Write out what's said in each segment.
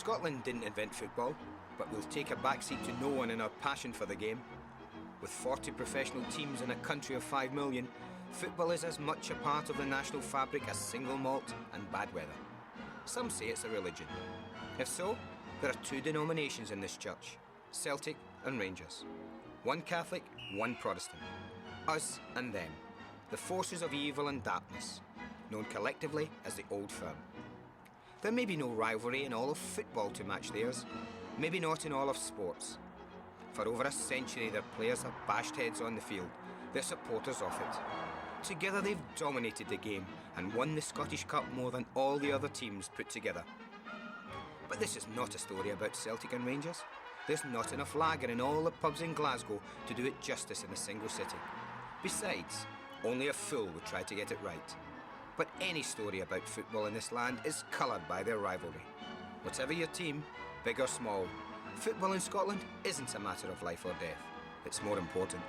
Scotland didn't invent football, but we'll take a backseat to no one in our passion for the game. With 40 professional teams in a country of 5 million, football is as much a part of the national fabric as single malt and bad weather. Some say it's a religion. If so, there are 2 denominations in this church, Celtic and Rangers. One Catholic, one Protestant. Us and them, the forces of evil and darkness, known collectively as the Old Firm. There may be no rivalry in all of football to match theirs, maybe not in all of sports. For over a century, their players have bashed heads on the field, their supporters off it. Together they've dominated the game and won the Scottish Cup more than all the other teams put together. But this is not a story about Celtic and Rangers. There's not enough lager in all the pubs in Glasgow to do it justice in a single city. Besides, only a fool would try to get it right. But any story about football in this land is coloured by their rivalry. Whatever your team, big or small, football in Scotland isn't a matter of life or death. It's more important.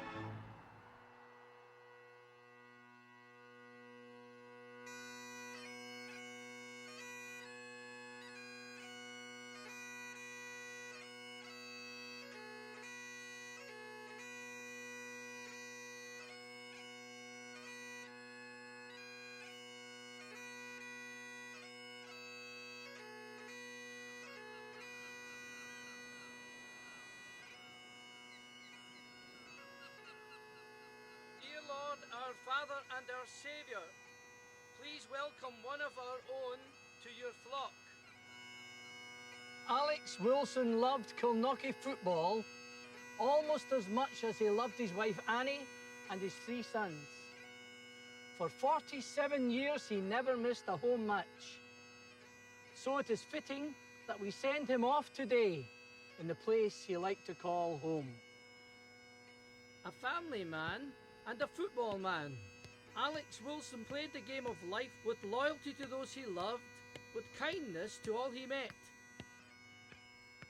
Dear Lord, our Father and our Saviour, please welcome one of our own to your flock. Alex Wilson loved Kilknocky football almost as much as he loved his wife Annie and his 3 sons. For 47 years he never missed a home match. So it is fitting that we send him off today in the place he liked to call home. A family man and a football man, Alex Wilson played the game of life with loyalty to those he loved, with kindness to all he met.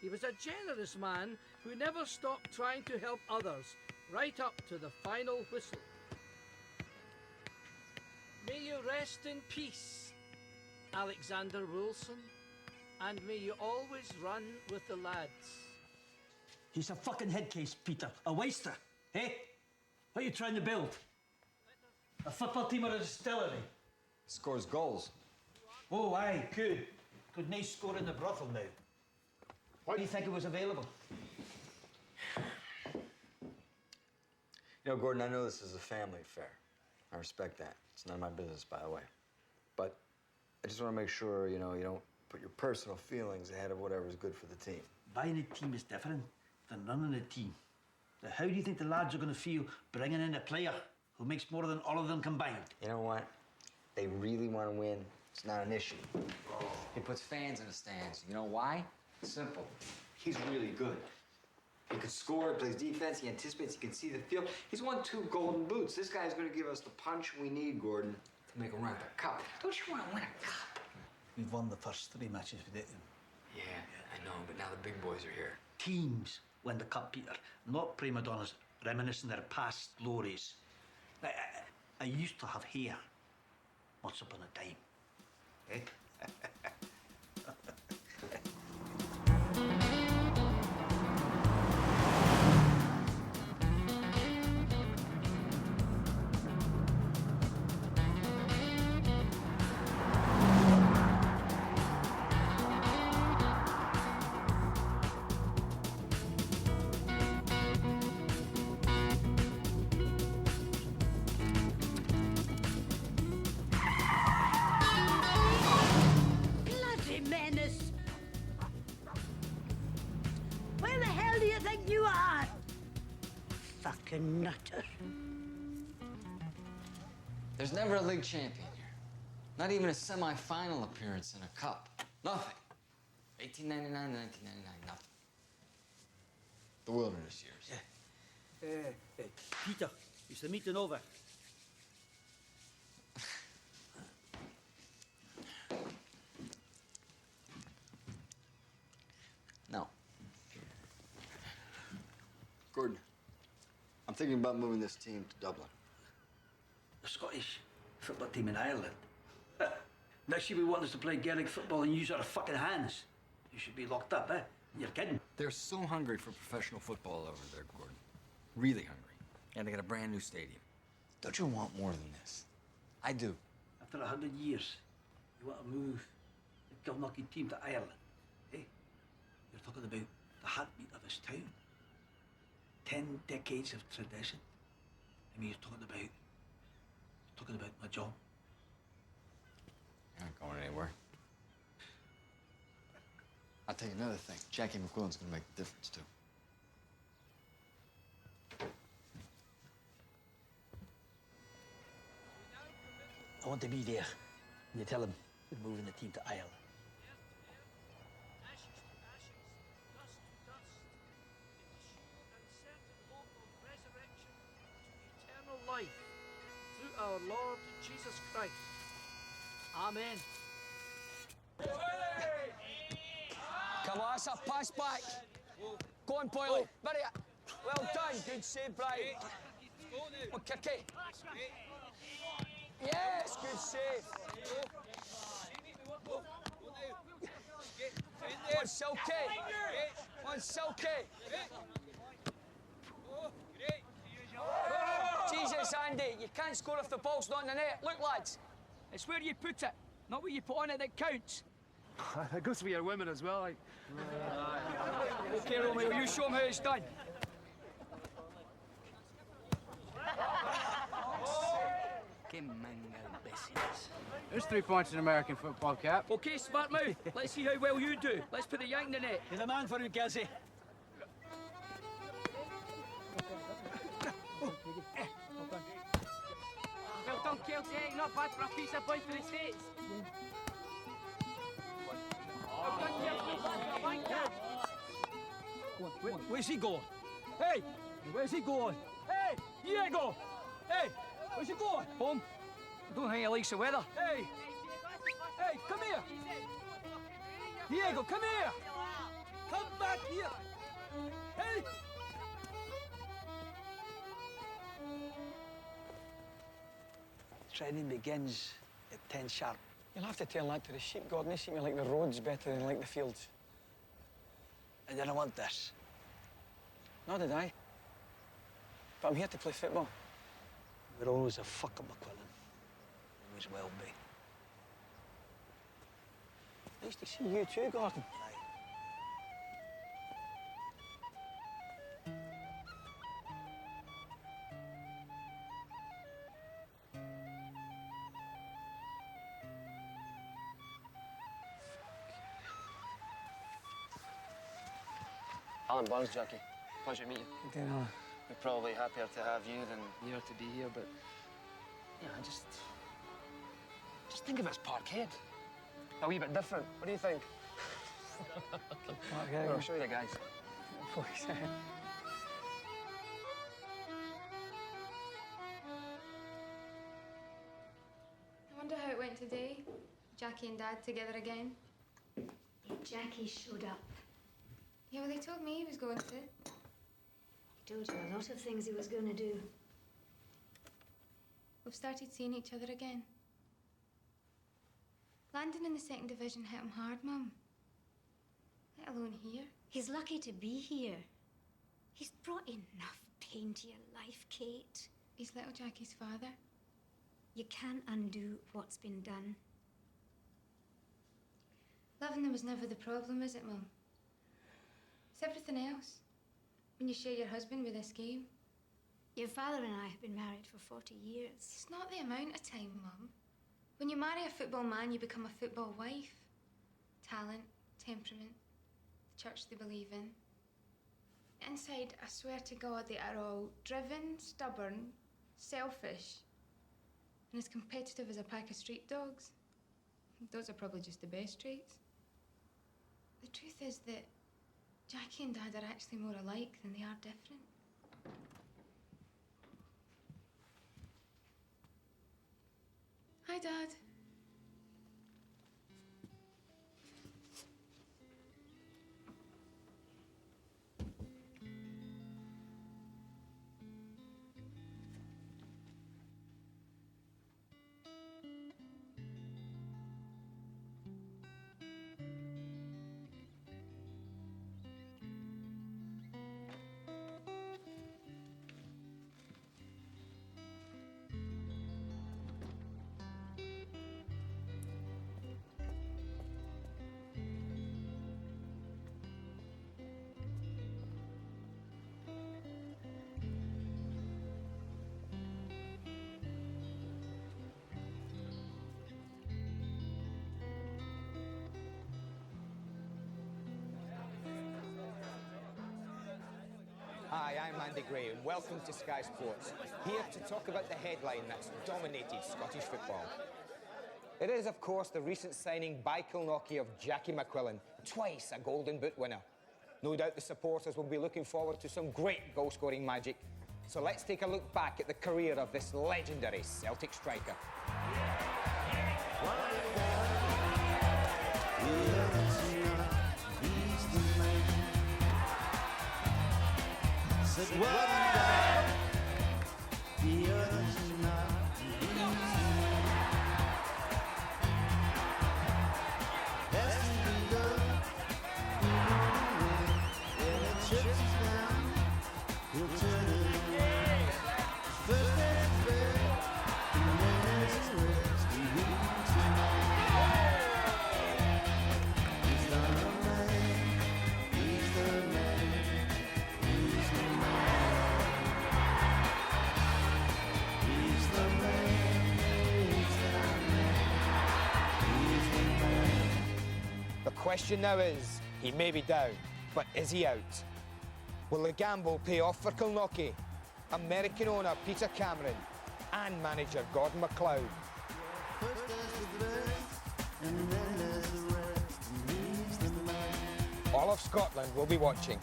He was a generous man who never stopped trying to help others, right up to the final whistle. May you rest in peace, Alexander Wilson, and may you always run with the lads. He's a fucking head case, Peter. A waster. Eh? What are you trying to build? A football team or a distillery? Scores goals. Oh, aye, good. Good, nice score in the brothel now. Why do you think it was available? You know, Gordon, I know this is a family affair. I respect that. It's none of my business, by the way. But I just want to make sure, you know, you don't put your personal feelings ahead of whatever's good for the team. Buying a team is different than running a team. Now, how do you think the lads are going to feel bringing in a player who makes more than all of them combined? You know what? They really want to win. It's not an issue. He puts fans in the stands. You know why? Simple. He's really good. He can score, he plays defense, he anticipates, he can see the field. He's won 2 golden boots. This guy's going to give us the punch we need, Gordon, to make a run at the cup. Don't you want to win a cup? We've won the first 3 matches without him. Yeah, I know, but now the big boys are here. Teams win the cup, Peter, not prima donnas reminiscing their past glories. I used to have hair once upon a time. Eh? Fucking nutter. There's never a league champion here. Not even a semi-final appearance in a cup. Nothing. 1899, 1999, nothing. The wilderness years. Peter, is the meeting over? No. Gordon, I'm thinking about moving this team to Dublin. The Scottish football team in Ireland. Next year we want us to play Gaelic football and use our fucking hands. You should be locked up, eh? You're kidding. They're so hungry for professional football over there, Gordon. Really hungry. And they got a brand new stadium. Don't you want more than this? I do. After 100 years, you want to move the Kilnockie team to Ireland, eh? You're talking about the heartbeat of this town. 10 decades of tradition. I mean, you're talking about my job. You're not going anywhere. I'll tell you another thing. Jackie McQuillan's gonna make the difference, too. I want to be there when you tell him we're moving the team to Ireland. Ashes to ashes, dust to dust, in the sure and certain hope of resurrection to eternal life, through our Lord Jesus Christ. Amen. Come on, that's a pass back. Go on, Boyle. Very well done. Good save, Brian. Oh, kick it. Yes, good save. On Silky. On Silky. Jesus, Andy, you can't score if the ball's not in the net. Look, lads, it's where you put it, not what you put on it that counts. That goes for your women as well. Okay, Romeo, you show him how it's done. There's 3 points in American football, Cap. Okay, smart mouth. Let's see how well you do. Let's put the yank in the net. You're the man for it, Gazzy. Well done, Kelty. Not bad for a piece of boy for the States. Well done, Kelty. Bad for a wanker. Where's he going? Hey, where's he going? Hey, Diego. Hey, where's he going? Home. I don't think he likes the weather. Hey, hey, come here. Diego, come here. Come back here. Hey. Training begins at 10 sharp. You'll have to tell that to the sheep, Gordon. They seem to like the roads better than like the fields. I didn't want this. Nor did I. But I'm here to play football. We're always a fucking McQuillan. Always will be. Nice to see you too, Gordon. Alan Burns, Jackie. Pleasure to meet you. You know, We're probably happier to have you than you're to be here, but yeah, just think of it as Parkhead. A wee bit different. What do you think? okay. I'll show you the guys. I wonder how it went today. Jackie and Dad together again. Jackie showed up. Yeah, well, they told me he was going to. He told you a lot of things he was going to do. We've started seeing each other again. Landing in the second division hit him hard, Mum. Let alone here. He's lucky to be here. He's brought enough pain to your life, Kate. He's little Jackie's father. You can't undo what's been done. Loving them was never the problem, is it, Mum? It's everything else. When you share your husband with this game. Your father and I have been married for 40 years. It's not the amount of time, Mum. When you marry a football man, you become a football wife. Talent, temperament, the church they believe in. Inside, I swear to God, they are all driven, stubborn, selfish, and as competitive as a pack of street dogs. Those are probably just the best traits. The truth is that Jackie and Dad are actually more alike than they are different. Hi, Dad. Hi, I'm Andy Gray and welcome to Sky Sports, here to talk about the headline that's dominated Scottish football. It is, of course, the recent signing by Kilnockie of Jackie McQuillan, twice a Golden Boot winner. No doubt the supporters will be looking forward to some great goal-scoring magic. So let's take a look back at the career of this legendary Celtic striker. The question now is, he may be down, but is he out? Will the gamble pay off for Kilnockie, American owner Pit Kamerън, and manager Gordън Маклиод? All of Scotland will be watching.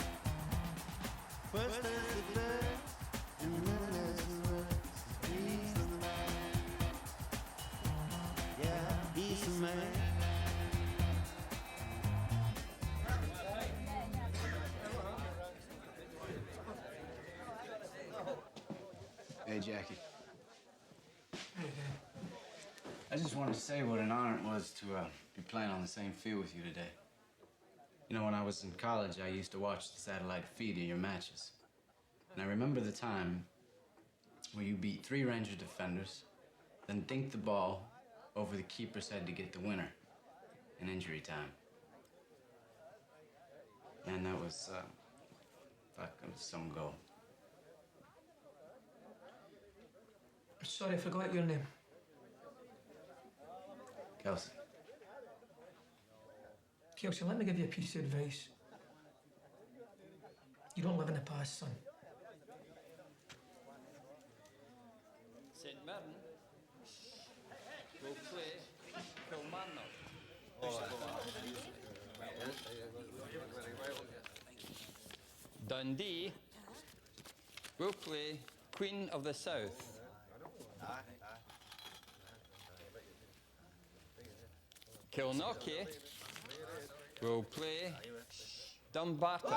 Hey, Jackie. I just wanted to say what an honor it was to be playing on the same field with you today. You know, when I was in college, I used to watch the satellite feed of your matches. And I remember the time where you beat 3 Ranger defenders, then dinked the ball over the keeper's head to get the winner in injury time. Man, that was, fuck, it was some goal. Sorry, I forgot your name. Kelsey. Kelsey, let me give you a piece of advice. You don't live in the past, son. St. Mirren will play Kilmarnock. Dundee will play Queen of the South. Kilnockie will play Dumbarton.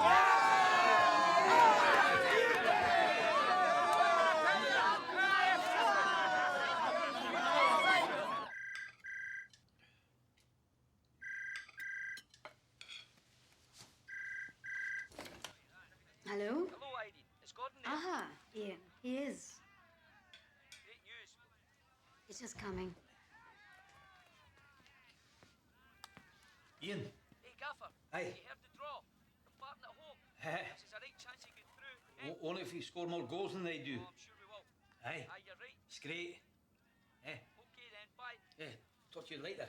Hello? Hello, Aidan. It's Gordon there. Aha, Ian, he is. Great news. He's just coming. Ian. Hey, Gaffer. Aye. You heard the draw. We're parting at home. Aye. This is a right chance to get through. Only if you score more goals than they do. Oh, I'm sure we will. Aye. Aye, you're right. It's great. Eh, Okay then, bye. talk to you later.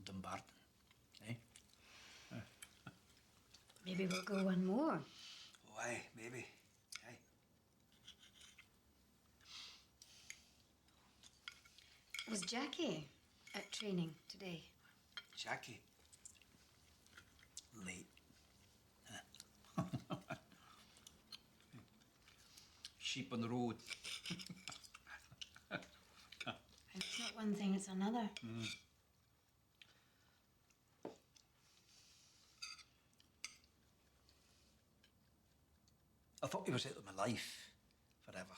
Dumbarton, eh? Maybe we'll go one more. Oh, aye, maybe. Aye. Was Jackie at training today? Jackie. Late. Sheep on the road. It's not one thing, it's another. I thought he was out of my life forever.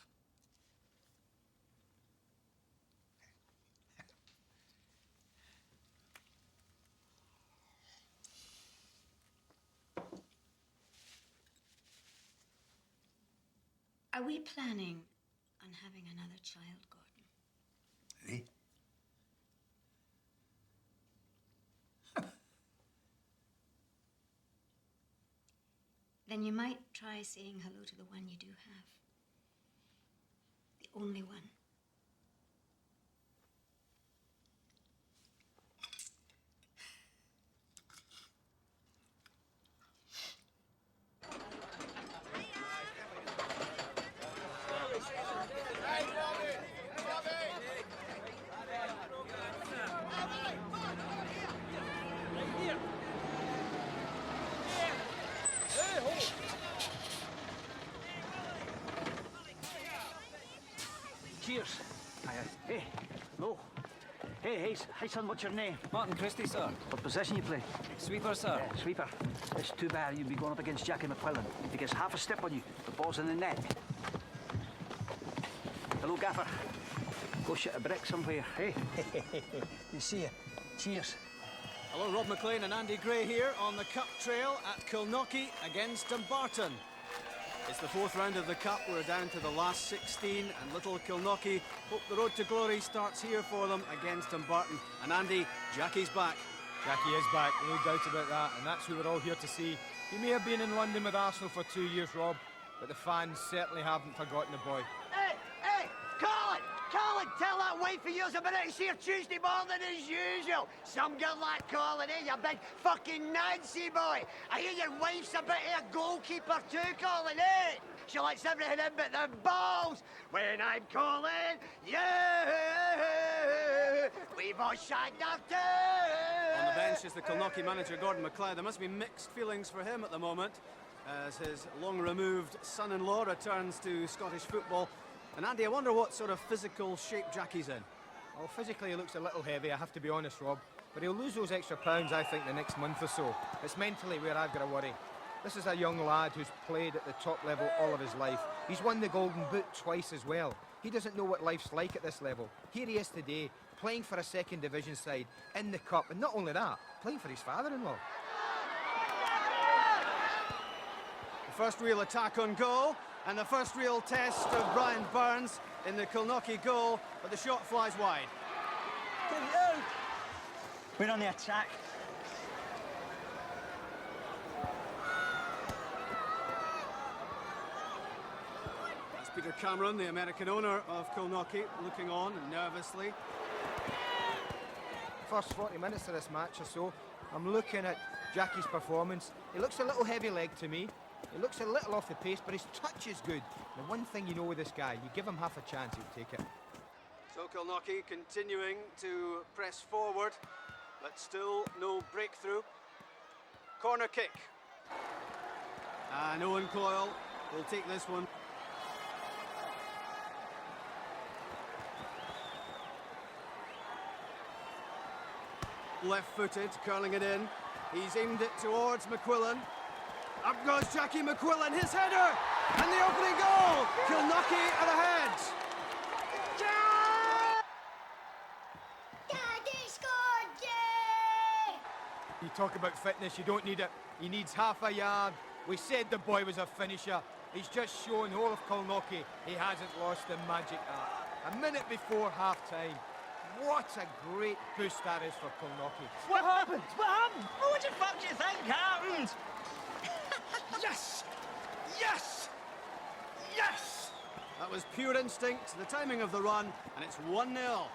Are we planning on having another child, Gordon? Eh? Then you might try saying hello to the one you do have. The only one. Cheers. Hey, no. Hey, son, what's your name? Martin Christie, sir. What position you play? Sweeper, sir. Sweeper. It's too bad you'd be going up against Jackie McQuillan. If he gets half a step on you, the ball's in the net. Hello, Gaffer. Go shit a brick somewhere, hey? You see ya. Cheers. Hello, Rob McLean and Andy Gray here on the Cup Trail at Kilnockie against Dumbarton. It's the fourth round of the Cup. We're down to the last 16 and little Kilnockie hope the road to glory starts here for them against Dumbarton. And Andy, Jackie's back. Jackie is back, no doubt about that, and that's who we're all here to see. He may have been in London with Arsenal for 2 years, Rob, but the fans certainly haven't forgotten the boy. Hey, Colin, tell that wife of yours about it here Tuesday morning as usual. Some girl like Colin, you big fucking Nancy boy. I hear your wife's a bit of a goalkeeper too, Colin, She likes everything in but the balls. When I'm calling you, we've all shagged our turn. On the bench is the Kilnockie manager, Gordън Маклиод. There must be mixed feelings for him at the moment as his long-removed son-in-law returns to Scottish football. And Andy, I wonder what sort of physical shape Jackie's in. Well, physically he looks a little heavy, I have to be honest, Rob. But he'll lose those extra pounds, I think, the next month or so. It's mentally where I've got to worry. This is a young lad who's played at the top level all of his life. He's won the Golden Boot twice as well. He doesn't know what life's like at this level. Here he is today, playing for a second division side in the Cup. And not only that, playing for his father-in-law. The first real attack on goal. And the first real test of Brian Burns in the Kilnockie goal, but the shot flies wide. We're on the attack. That's Pit Kamerън, the American owner of Kilnockie, looking on nervously. First 40 minutes of this match or so, I'm looking at Jackie's performance. He looks a little heavy-legged to me. He looks a little off the pace, but his touch is good. The one thing you know with this guy, you give him half a chance, he'll take it. So Kilnockie continuing to press forward, but still no breakthrough. Corner kick. And Owen Coyle will take this one. Left-footed, curling it in. He's aimed it towards McQuillan. Up goes Jackie McQuillan, his header! And the opening goal! Kilnockie are ahead! Daddy scored, yeah! You talk about fitness, you don't need it. He needs half a yard. We said the boy was a finisher. He's just shown all of Kilnockie he hasn't lost the magic art. A minute before half-time. What a great boost that is for Kilnockie. What happened? What the fuck do you think happened? Yes! Yes! Yes! That was pure instinct, the timing of the run, and it's 1-0.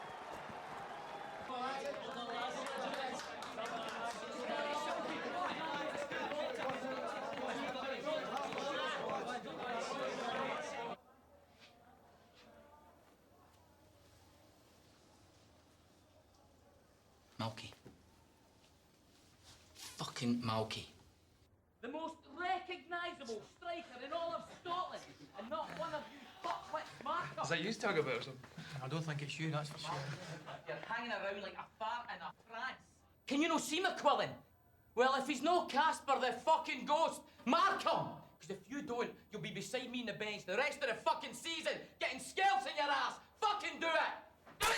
Malky. Fucking Malky. The most recognisable striker in all of Scotland, and not one of you fuckwits markers. Is that you talking about or something? I don't think it's you, that's for sure. You're hanging around like a fart in a France. Can you no see McQuillan? Well, if he's no Casper the fucking ghost, mark him! Because if you don't, you'll be beside me in the bench the rest of the fucking season, getting scalps in your ass. Fucking do it! Do it!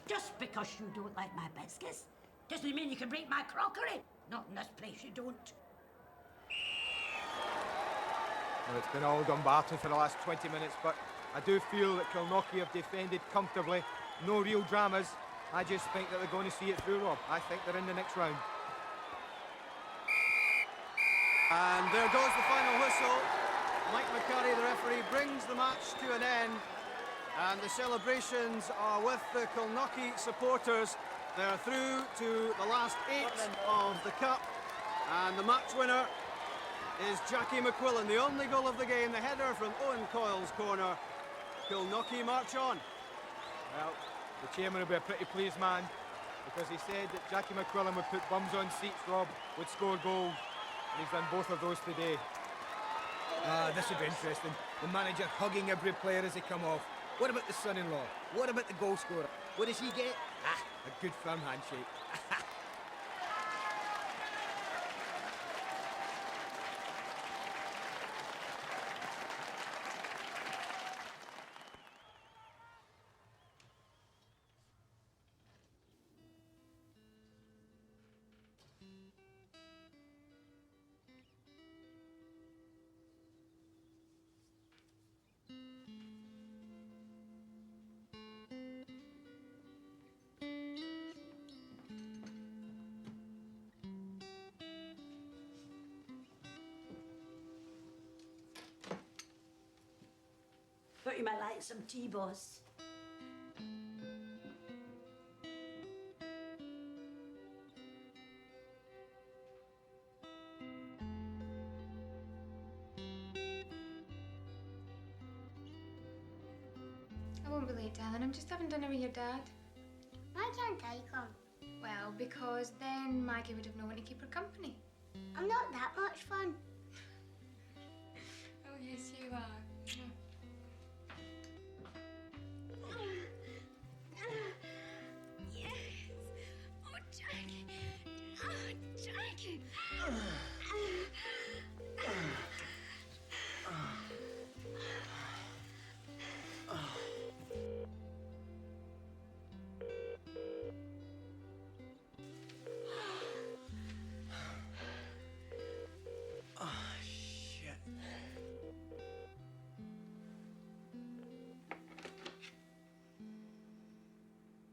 Just because you don't like my biscuits doesn't mean you can break my crockery. Not in this place, you don't. Well, it's been all Dumbarton for the last 20 minutes, but I do feel that Kilnockie have defended comfortably. No real dramas. I just think that they're going to see it through, Rob. I think they're in the next round. And there goes the final whistle. Mike McCurry, the referee, brings the match to an end. And the celebrations are with the Kilnockie supporters. They're through to the last 8 of the cup. And the match winner is Jackie McQuillan. The only goal of the game, the header from Owen Coyle's corner. Kilnockie march on. Well, the chairman will be a pretty pleased man, because he said that Jackie McQuillan would put bums on seats, Rob, would score goals. And he's done both of those today. This will be interesting. The manager hugging every player as they come off. What about the son-in-law? What about the goal scorer? What does he get? A good firm handshake. Thought you might like some tea, boss. I won't be late, darling. I'm just having dinner with your dad. Why can't I come? Well, because then Maggie would have no one to keep her company. I'm not that much fun. Oh, yes, you are. Yes. Oh, Jackie. Oh, Jackie.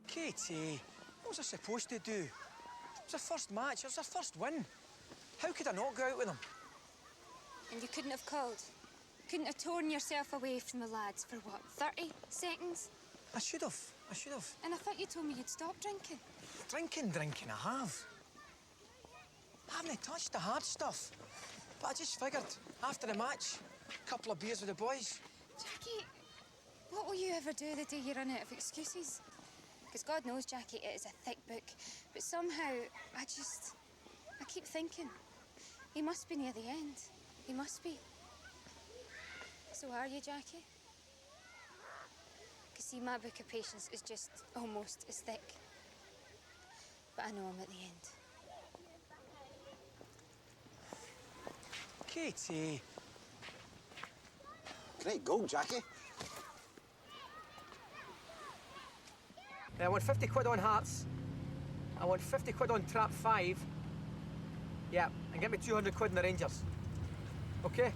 Katie, what was I supposed to do? It was our first match, it was our first win. How could I not go out with them? And you couldn't have called? Couldn't have torn yourself away from the lads for, what, 30 seconds? I should have. And I thought you told me you'd stop drinking. Drinking, I have. I haven't touched the hard stuff. But I just figured, after the match, a couple of beers with the boys. Jackie, what will you ever do the day you run out of excuses? Because God knows, Jackie, it is a thick book. But somehow, I keep thinking, he must be near the end. He must be. So are you, Jackie? Because see, my book of patience is just almost as thick. But I know I'm at the end. Katie. Great goal, Jackie. I want 50 quid on Hearts. I want 50 quid on Trap 5. Yeah, and get me 200 quid in the Rangers. Okay?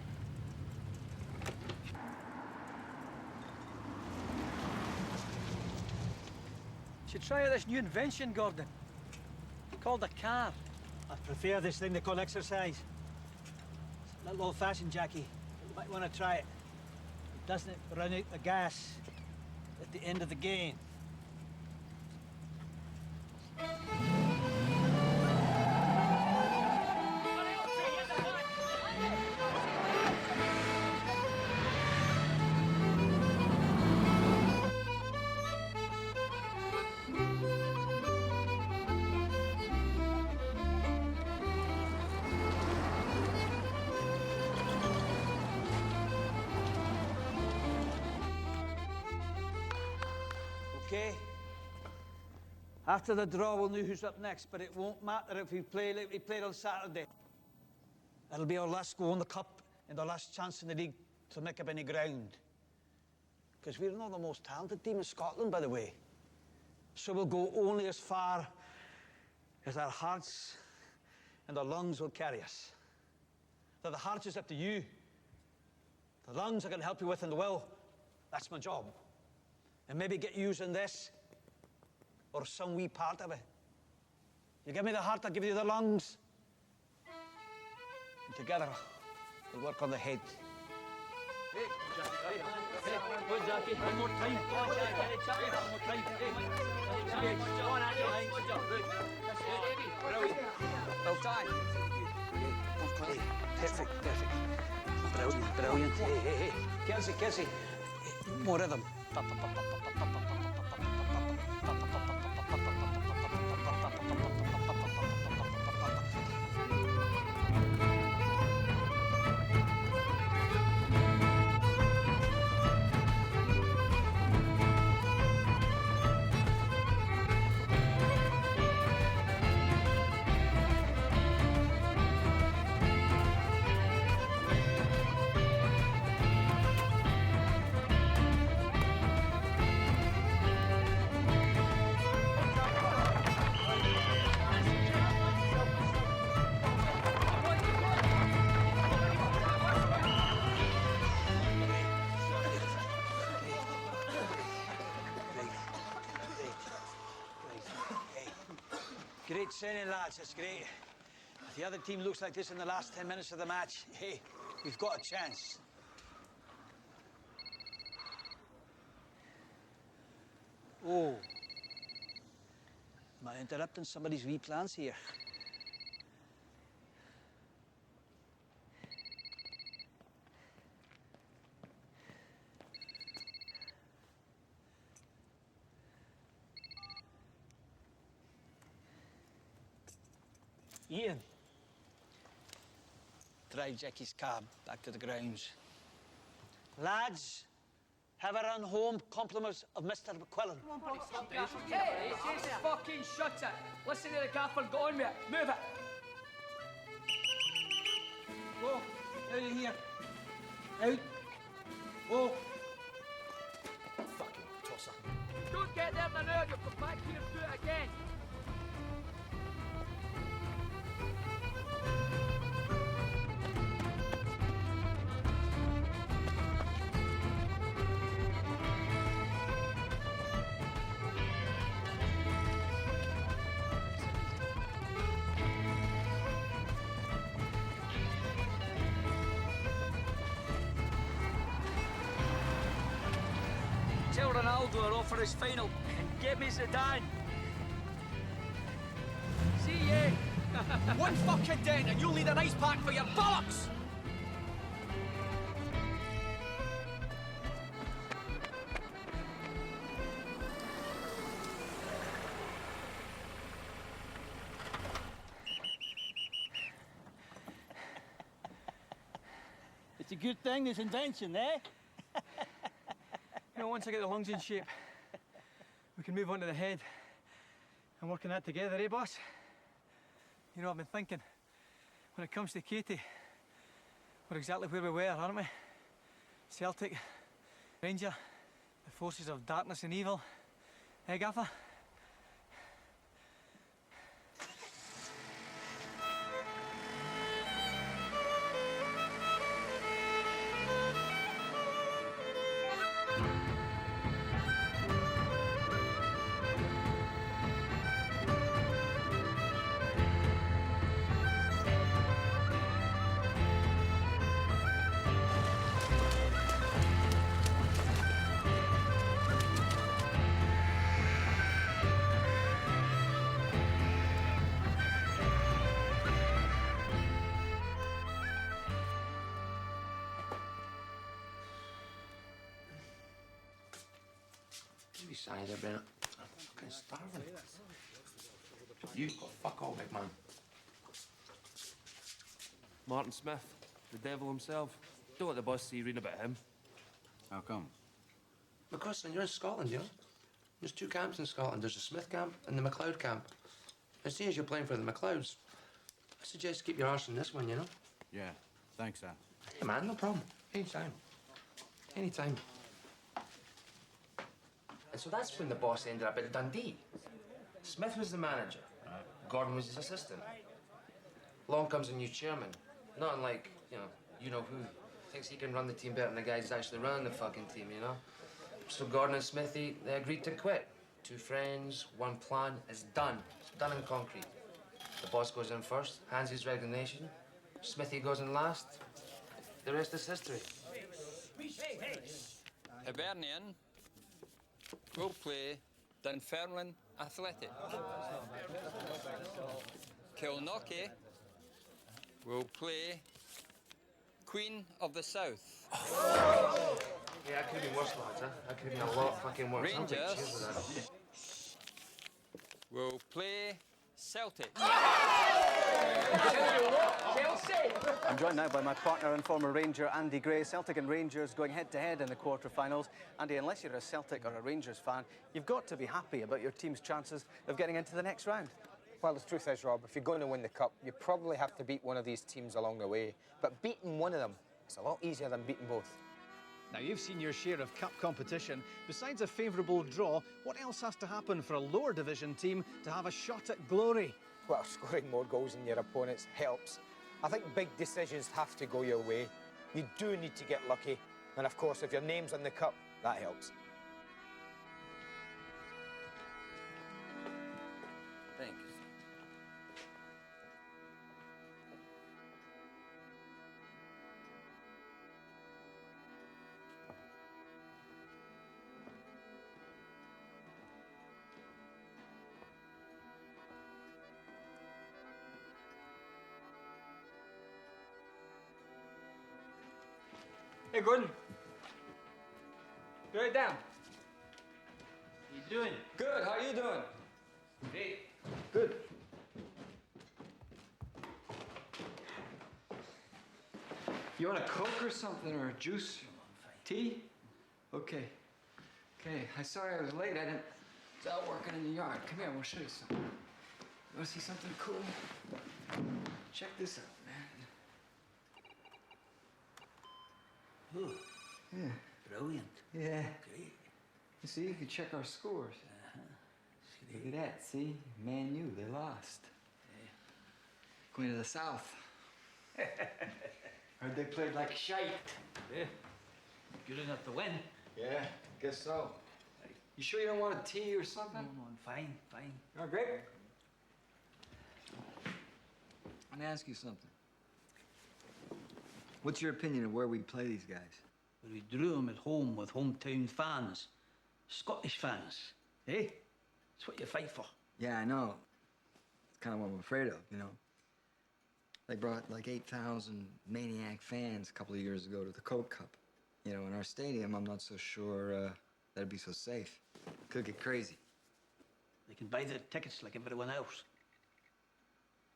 Should try out this new invention, Gordon. Called a car. I prefer this thing they call exercise. It's a little old-fashioned, Jackie. You might want to try it. Doesn't it run out the gas at the end of the game? Okay. After the draw, we'll know who's up next, but it won't matter if we play like we played on Saturday. It'll be our last go in the cup and our last chance in the league to make up any ground. Because we're not the most talented team in Scotland, by the way. So we'll go only as far as our hearts and our lungs will carry us. Now, the hearts is up to you. The lungs I can help you with, and the will, that's my job. And maybe get using this, or some wee part of it. You give me the heart, I'll give you the lungs. And together, we'll work on the head Go, Jackie. One more time. Go on, Jackie. One more time. Go on, Andy. Good job. Brilliant. Well done. Perfect. Brilliant. Hey. Kelsey. More rhythm. Great training, lads. That's great. If the other team looks like this in the last 10 minutes of the match, hey, we've got a chance. Oh. Am I interrupting somebody's wee plans here? Ian, drive Jackie's cab back to the grounds. Lads, have a run home. Compliments of Mr. McQuillan. Hey, just fucking shut it. Listen to the gaffer, go on with it. Move it. Go. Out of here. Out. Go. Fucking tosser. Don't get there now, you'll come back here and do it again. Tell Ronaldo I'll offer his final and get me Zidane. See ya. One fucking dent and you'll need an ice pack for your bollocks! It's a good thing, this invention, eh? You know, once I get the lungs in shape, we can move on to the head and work on that together, eh, boss? You know, I've been thinking, when it comes to Katie, we're exactly where we were, aren't we? Celtic, Ranger, the forces of darkness and evil. Eh, Gaffer? Besides, I've been fucking starving. You go fuck all, big man. Martin Smith, the devil himself. Don't let the boss see you reading about him. How come? Because when you're in Scotland, you know, there's two camps in Scotland. There's the Smith camp and the McLeod camp. And seeing as you're playing for the McLeods, I suggest keep your arse in this one, you know? Yeah, thanks, Sam. Hey, man, no problem. Anytime. Anytime. And so that's when the boss ended up at Dundee. Smith was the manager. Gordon was his assistant. Along comes a new chairman. Not unlike, you know who. Thinks he can run the team better than the guys actually running the fucking team, you know? So Gordon and Smithy, they agreed to quit. Two friends, one plan. It's done. It's done in concrete. The boss goes in first, hands his resignation. Smithy goes in last. The rest is history. Hibernian will play Dunfermline Athletic. Kilnockie will play Queen of the South. Yeah, that could have been worse, lads, huh? That could have been a lot fucking worse. Rangers will play Celtic. I'm joined now by my partner and former Ranger, Andy Gray. Celtic and Rangers going head-to-head in the quarter-finals. Andy, unless you're a Celtic or a Rangers fan, you've got to be happy about your team's chances of getting into the next round. Well, the truth is, Rob, if you're going to win the Cup, you probably have to beat one of these teams along the way. But beating one of them is a lot easier than beating both. Now, you've seen your share of Cup competition. Besides a favourable draw, what else has to happen for a lower division team to have a shot at glory? Well, scoring more goals than your opponents helps. I think big decisions have to go your way. You do need to get lucky. And, of course, if your name's in the Cup, that helps. Thanks. Hey, Gordon. Write it down. How you doing? Good, how you doing? Great. Good. You want a Coke or something, or a juice? Tea? Okay. Okay, I'm sorry I was late. I was out working in the yard. Come here, I want to show you something. You want to see something cool? Check this out, man. Oh, Yeah. brilliant. Yeah. Great. You see, you can check our scores. Look at that, see? Man U, they lost. Queen of the South. Heard they played like shite. Yeah. Good enough to win. Yeah, guess so. You sure you don't want a tea or something? No, I'm fine, fine. Oh, great. Let me ask you something. What's your opinion of where we play these guys? Well, we drew them at home with hometown fans. Scottish fans, eh? That's what you fight for. Yeah, I know. It's kind of what I'm afraid of, you know. They brought like 8,000 maniac fans a couple of years ago to the Coke Cup. You know, in our stadium, I'm not so sure that'd be so safe. Could get crazy. They can buy their tickets like everyone else.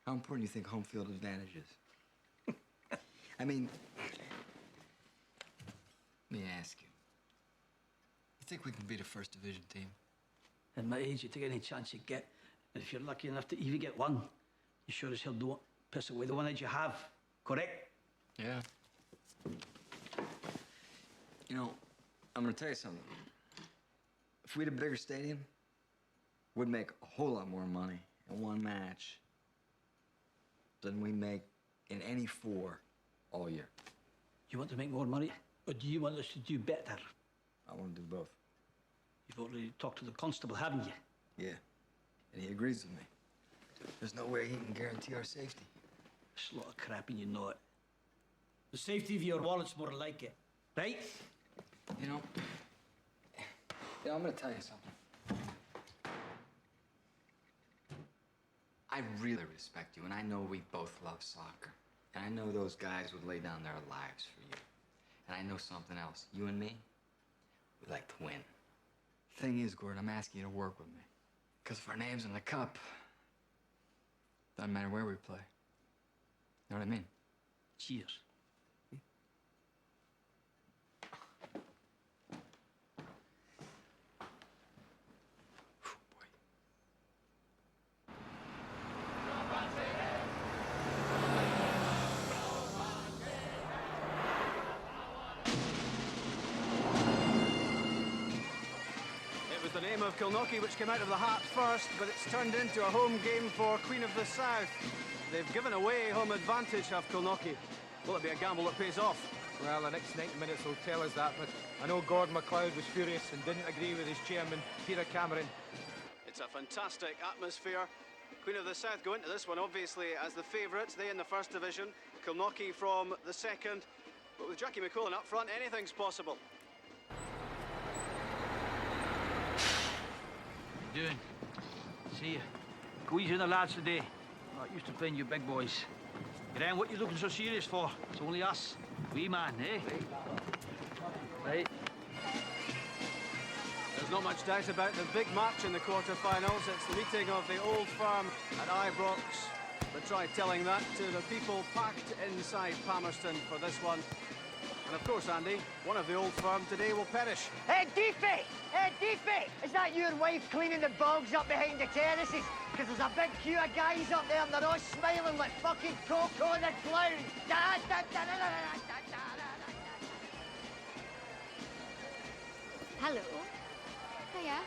How important do you think home field advantage is? I mean, let me ask you. You think we can beat a first division team? At my age, you take any chance you get. And if you're lucky enough to even get one, you sure as hell don't piss away the one that you have. Correct? Yeah. You know, I'm gonna tell you something. If we had a bigger stadium, we'd make a whole lot more money in one match than we make in any 4 all year. You want to make more money, or do you want us to do better? I want to do both. You've already talked to the constable, haven't you? Yeah, and he agrees with me. There's no way he can guarantee our safety. It's a lot of crap and you know it. The safety of your wallet's more like it, right? You know, I'm gonna tell you something. I really respect you, and I know we both love soccer. And I know those guys would lay down their lives for you. And I know something else. You and me, we like to win. Thing is, Gordon, I'm asking you to work with me. Because if our name's in the cup, doesn't matter where we play. You know what I mean? Cheers. The name of Kilnockie which came out of the hat first, but it's turned into a home game for Queen of the South. They've given away home advantage, have Kilnockie. Will it be a gamble that pays off? Well, the next 90 minutes will tell us that, but I know Gordън Маклиод was furious and didn't agree with his chairman, Pit Камерън. It's a fantastic atmosphere. Queen of the South go into this one, obviously, as the favourites. They in the first division, Kilnockie from the second. But with Jackie Macquillan up front, anything's possible. How you doing? See you. Go easy on the lads today. Not used to playing you big boys. Graham, what you looking so serious for? It's only us. Wee man, eh? Right. There's not much doubt about the big match in the quarter-finals. It's the meeting of the old firm at Ibrox. But try telling that to the people packed inside Palmerston for this one. And of course, Andy, one of the old firm today will perish. Hey, Deefy! Hey, Deefy! Is that your wife cleaning the bogs up behind the terraces? Because there's a big queue of guys up there and they're all smiling like fucking Coco the clown. Hello. Hiya.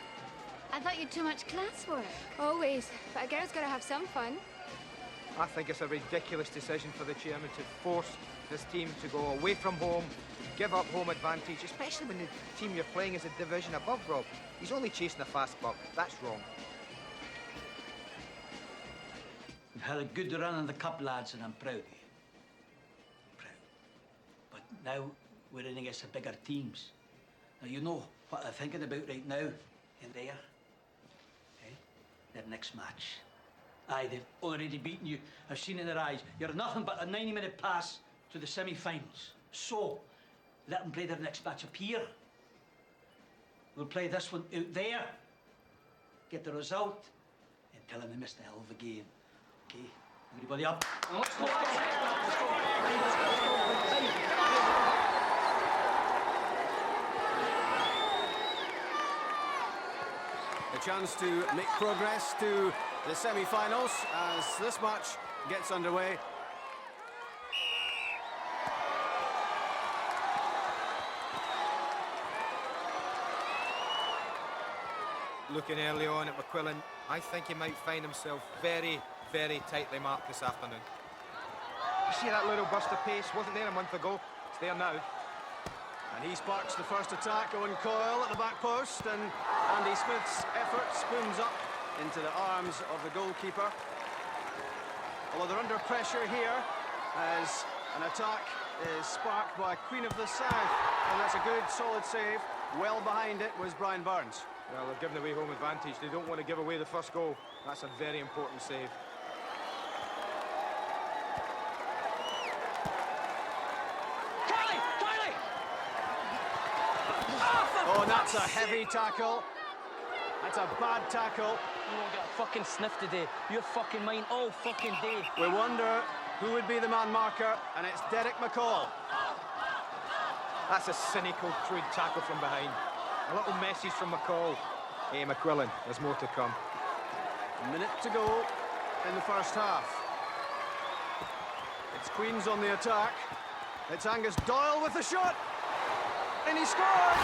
I thought you had too much classwork. Always. But a girl's got to have some fun. I think it's a ridiculous decision for the chairman to force this team to go away from home, give up home advantage, especially when the team you're playing is a division above, Rob. He's only chasing a fast buck. That's wrong. You've had a good run in the cup, lads, and I'm proud of you. Proud. But now we're in against the bigger teams. Now, you know what they're thinking about right now in there. Eh? Their next match. Aye, they've already beaten you. I've seen in their eyes. You're nothing but a 90-minute pass to the semi-finals. So, let them play their next match up here. We'll play this one out there. Get the result. And tell them they missed a hell of a game. Okay? Everybody up. Let's go. A chance to make progress to the semi-finals as this match gets underway. Looking early on at McQuillan, I think he might find himself very, very tightly marked this afternoon. You see that little burst of pace? Wasn't there a month ago. It's there now. And he sparks the first attack. Owen Coyle at the back post, and Andy Smith's effort spoons up into the arms of the goalkeeper. Although they're under pressure here as an attack is sparked by Queen of the South. And that's a good, solid save. Well behind it was Brian Burns. Well, they're giving away home advantage. They don't want to give away the first goal. That's a very important save. Oh, and that's a heavy tackle. That's a bad tackle. You won't get a fucking sniff today. You're fucking mine all fucking day. We wonder who would be the man marker, and it's Derek McCall. That's a cynical, crude tackle from behind. A little message from McCall. Hey, McQuillan, there's more to come. A minute to go in the first half. It's Queens on the attack. It's Angus Doyle with the shot. And he scored!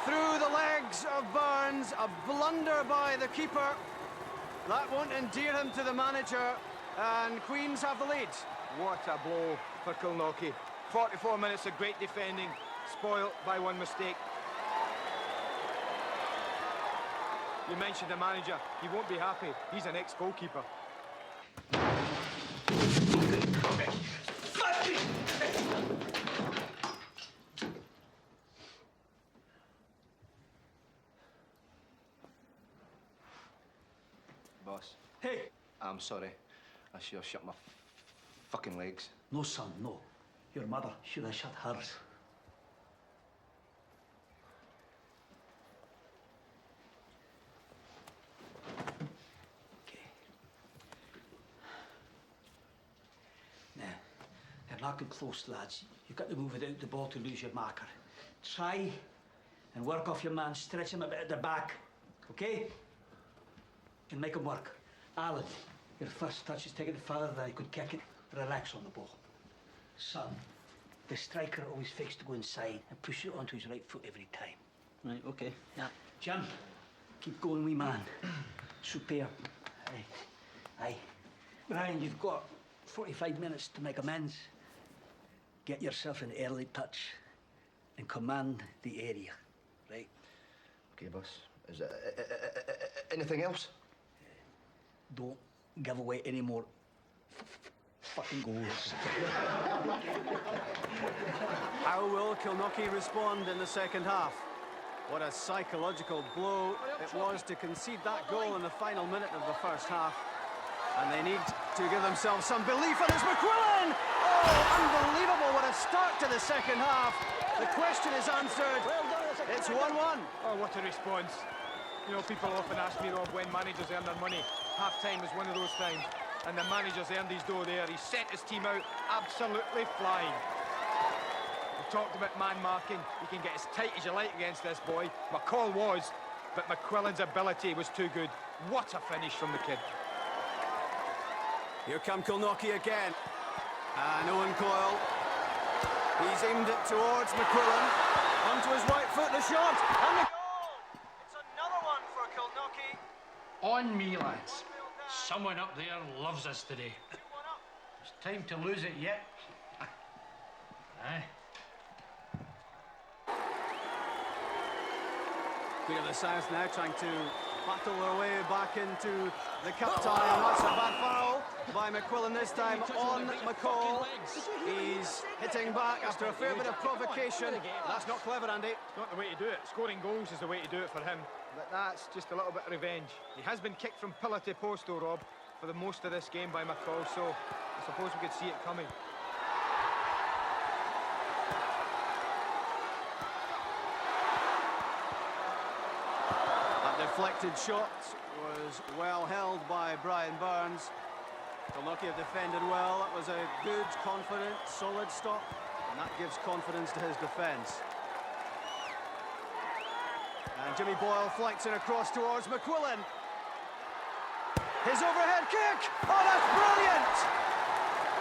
Through the legs of Burns, a blunder by the keeper. That won't endear him to the manager, and Queens have the lead. What a blow for Kilnockie. 44 minutes of great defending, spoiled by one mistake. You mentioned the manager. He won't be happy. He's an ex-goalkeeper. Boss. Hey! I'm sorry. I should have shut my fucking legs. No, son, no. Your mother should have shut hers. Okay. Now, they're knocking close, lads. You've got to move without the ball to lose your marker. Try and work off your man. Stretch him a bit at the back. Okay? And make him work. Alan, your first touch is taking it further than he could kick it. Relax on the ball. Son, the striker always fakes to go inside and push it onto his right foot every time. Right, okay. Yeah. Jim, keep going, wee man. Superb. Right. Aye. Brian, you've got 45 minutes to make amends. Get yourself an early touch and command the area, right? Okay, boss. Is there anything else? Don't give away any more fucking goals. How will Kilnockie respond in the second half? What a psychological blow it was to concede that goal in the final minute of the first half. And they need to give themselves some belief, and it's McQuillan! Oh, unbelievable, what a start to the second half. The question is answered. It's 1-1. Oh, what a response. You know, people often ask me, Rob, when managers earn their money. Half-time is one of those times. And the manager's earned his dough there. He sent his team out absolutely flying. We talked about man marking. You can get as tight as you like against this boy. McCall was, but McQuillan's ability was too good. What a finish from the kid. Here come Kilnockie again. And Owen Coyle. He's aimed it towards McQuillan. Onto his right foot, the shot. And the goal! It's another one for Kilnockie. On me, lads. Someone up there loves us today. It's time to lose it yet. Aye. Queen of the South now trying to battle their way back into the cup tie, and that's a bad foul by McQuillan this time on McCall. He's hitting back after a fair bit of provocation. That's not clever, Andy. It's not the way to do it. Scoring goals is the way to do it for him. But that's just a little bit of revenge. He has been kicked from pillar to post, though, Rob, for the most of this game by McCall, so I suppose we could see it coming. That deflected shot was well held by Brian Burns. Kilnockie have defended well. That was a good, confident, solid stop, and that gives confidence to his defence. And Jimmy Boyle flights in across towards McQuillan. His overhead kick! Oh, that's brilliant!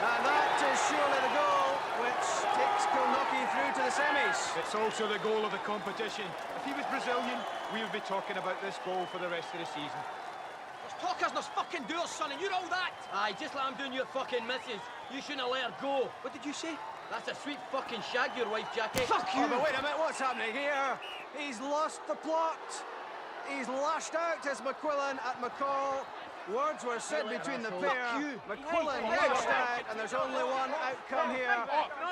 And that is surely the goal which takes Kilnockie through to the semis. It's also the goal of the competition. If he was Brazilian, we would be talking about this goal for the rest of the season. There's talkers, there's fucking doers, son, and you're all that! Aye, just like I'm doing your fucking missus. You shouldn't have let her go. What did you say? That's a sweet fucking shag, your wife, Jackie. Fuck you! Oh, but wait a minute, what's happening here? He's lost the plot. He's lashed out as McQuillan at McCall. Words were said between the pair. McQuillan lashed out, and there's only one outcome here.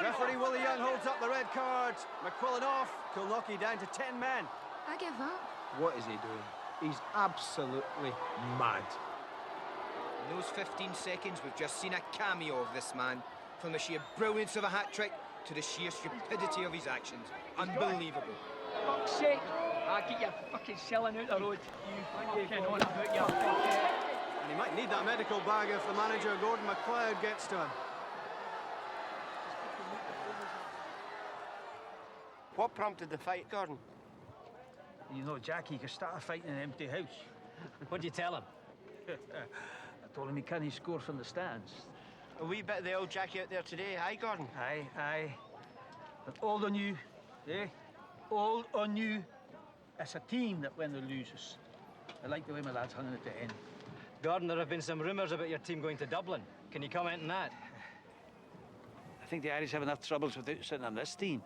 Referee Willie Young holds up the red card. McQuillan off. Kilnockie down to 10 men. I give up. What is he doing? He's absolutely mad. In those 15 seconds, we've just seen a cameo of this man. From the sheer brilliance of a hat-trick to the sheer stupidity of his actions. Unbelievable. Fuck's sake! I get your fucking selling out the road. You fucking on about your fucking... And he might need that medical bag if the manager, Gordън Маклиод, gets to him. What prompted the fight, Gordon? You know, Jackie, you can start a fight in an empty house. What'd you tell him? I told him he can't score from the stands. A wee bit of the old Jackie out there today, aye, Gordon? Aye, aye. But all on you, eh? All on you. It's a team that wins or loses. I like the way my lads hung at the end. Gordon, there have been some rumours about your team going to Dublin. Can you comment on that? I think the Irish have enough troubles without sitting on this team.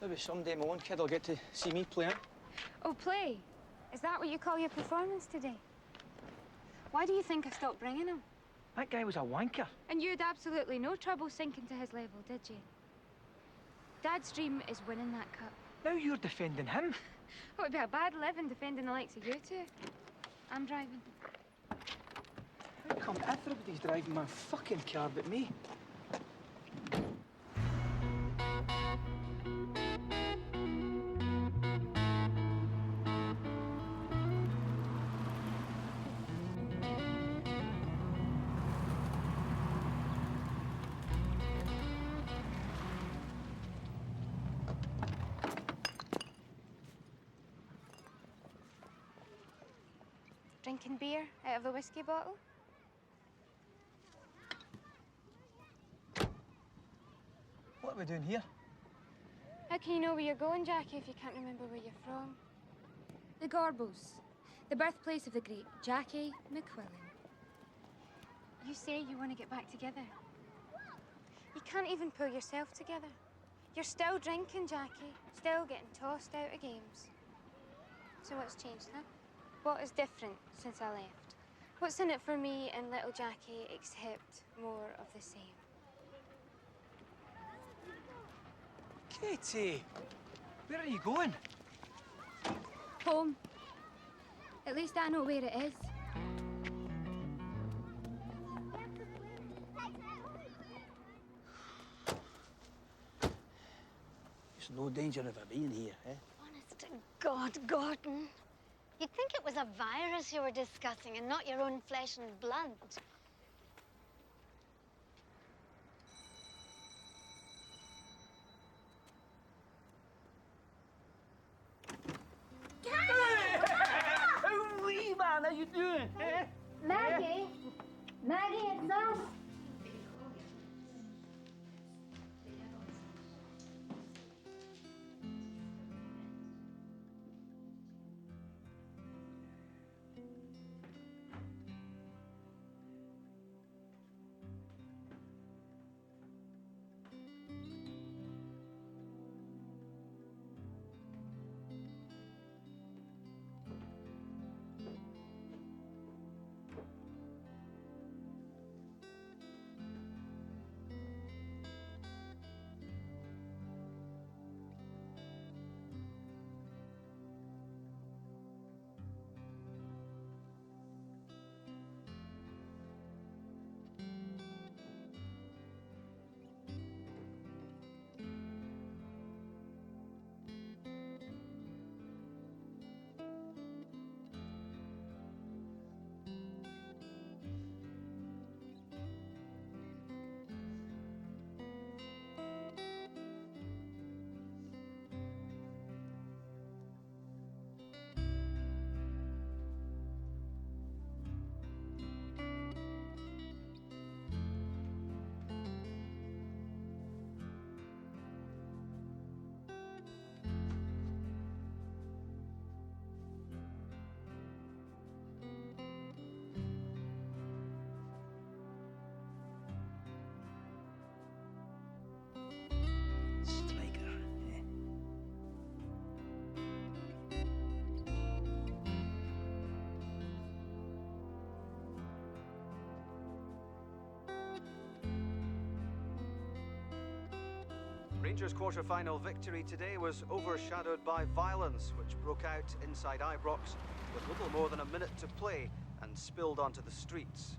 Maybe someday my own kid will get to see me playing. Oh, play? Is that what you call your performance today? Why do you think I stopped bringing him? That guy was a wanker. And you had absolutely no trouble sinking to his level, did you? Dad's dream is winning that cup. Now you're defending him. Oh, it'd be a bad living defending the likes of you two. I'm driving. How come everybody's driving my fucking car but me? Drinking beer out of the whiskey bottle? What are we doing here? How can you know where you're going, Jackie, if you can't remember where you're from? The Gorbals, the birthplace of the great Jackie McQuillan. You say you want to get back together. You can't even pull yourself together. You're still drinking, Jackie. Still getting tossed out of games. So what's changed, huh? What is different since I left? What's in it for me and little Jackie except more of the same? Katie, where are you going? Home. At least I know where it is. There's no danger of her being here, eh? Honest to God, Gordon. You'd think it was a virus you were discussing and not your own flesh and blood. Wee man, how you doing? Eh? Maggie! Maggie, it's us! Rangers' quarter-final victory today was overshadowed by violence, which broke out inside Ibrox with little more than a minute to play and spilled onto the streets.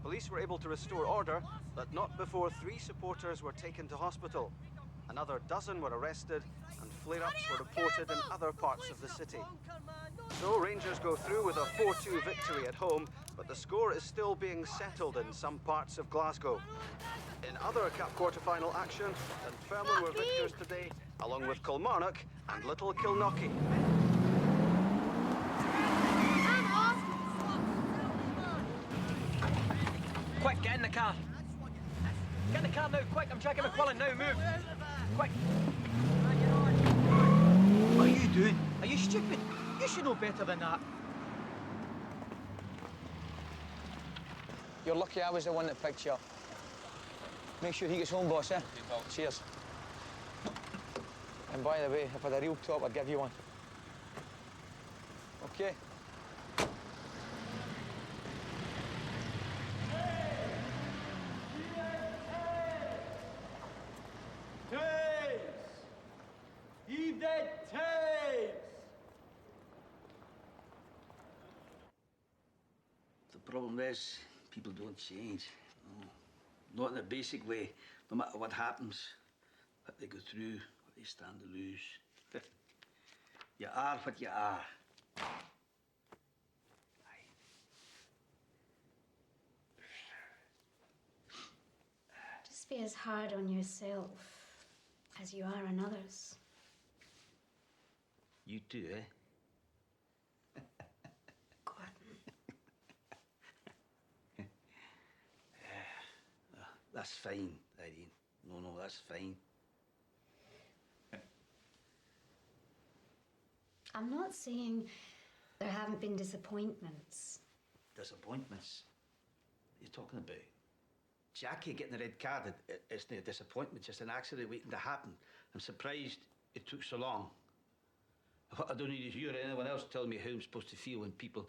Police were able to restore order, but not before 3 supporters were taken to hospital. Another dozen were arrested, and flare-ups were reported in other parts of the city. So Rangers go through with a 4-2 victory at home, but the score is still being settled in some parts of Glasgow. In other Cup quarter-final action, Dunfermline were victors today, along with Kilmarnock and Little Kilnockie. Quick, get in the car. Get in the car now, quick. I'm Jackie McQuillan now, move. Quick. What are you doing? Are you stupid? You should know better than that. You're lucky I was the one that picked you up. Make sure he gets home, boss, eh? Cheers. And by the way, if I had a real top, I'd give you one. Okay? The problem is, people don't change. No. Not in a basic way, no matter what happens, what they go through, what they stand to lose. You are what you are. Just be as hard on yourself as you are on others. You too, eh? That's fine, Irene. No, that's fine. I'm not saying there haven't been disappointments. Disappointments? What are you talking about? Jackie getting the red card, it's no disappointment, just an accident waiting to happen. I'm surprised it took so long. What I don't need is you or anyone else telling me how I'm supposed to feel when people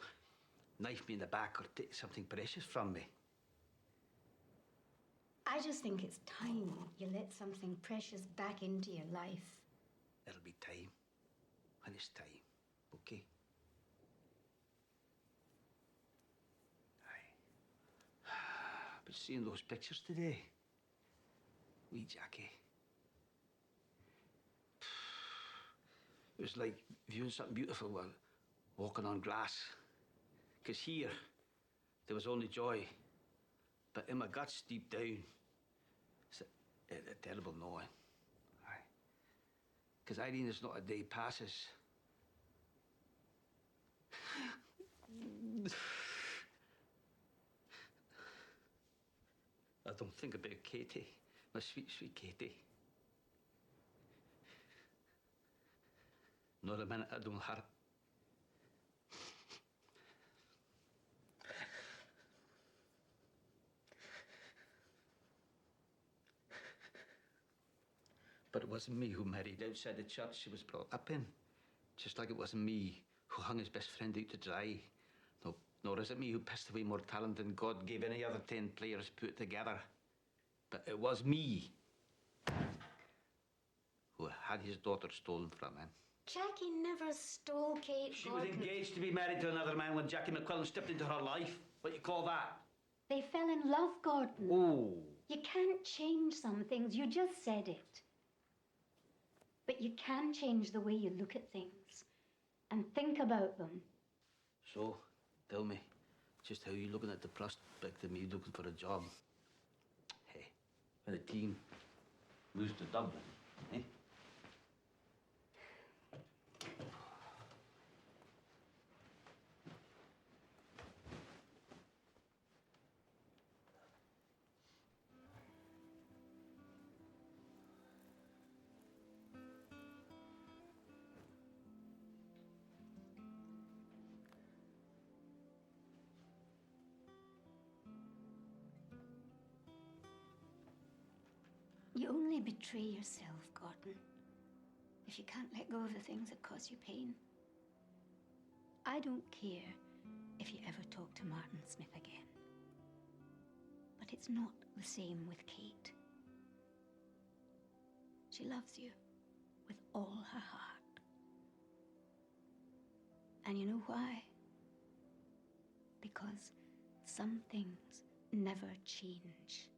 knife me in the back or take something precious from me. I just think it's time you let something precious back into your life. It'll be time. When it's time, okay? Aye. But seeing those pictures today, wee Jackie, it was like viewing something beautiful while walking on grass. Because here, there was only joy. But in my guts, deep down, it's a terrible knowing. Aye. Because Irene, there's not a day passes. I don't think about Katie, my sweet, sweet Katie. Not a minute I don't hurt. But it wasn't me who married outside the church she was brought up in. Just like it wasn't me who hung his best friend out to dry. No, nor is it me who pissed away more talent than God gave any other 10 players put together. But it was me who had his daughter stolen from him. Jackie never stole Kate. She was engaged to be married to another man when Jackie McQuillan stepped into her life. What you call that? They fell in love, Gordon. Oh. You can't change some things. You just said it. But you can change the way you look at things and think about them. So, tell me, just how you looking at the prospect of me looking for a job? Hey, when the team moves to Dublin, eh? You only betray yourself, Gordon, if you can't let go of the things that cause you pain. I don't care if you ever talk to Martin Smith again. But it's not the same with Kate. She loves you with all her heart. And you know why? Because some things never change.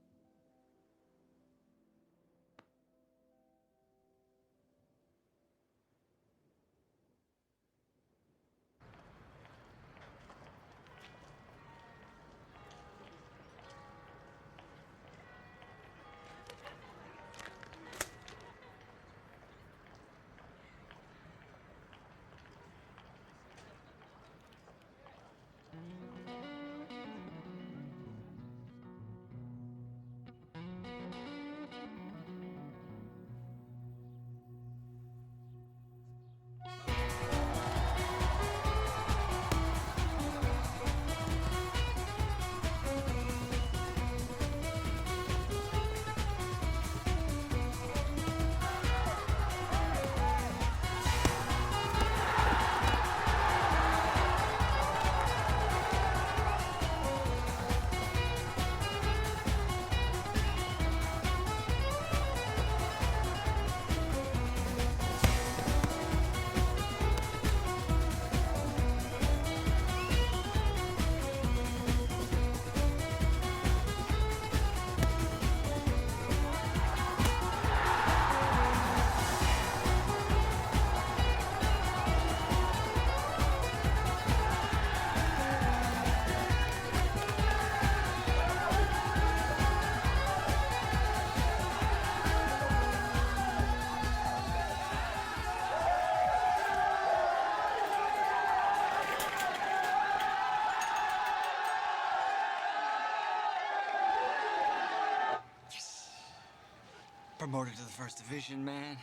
Promoted to the first division, man.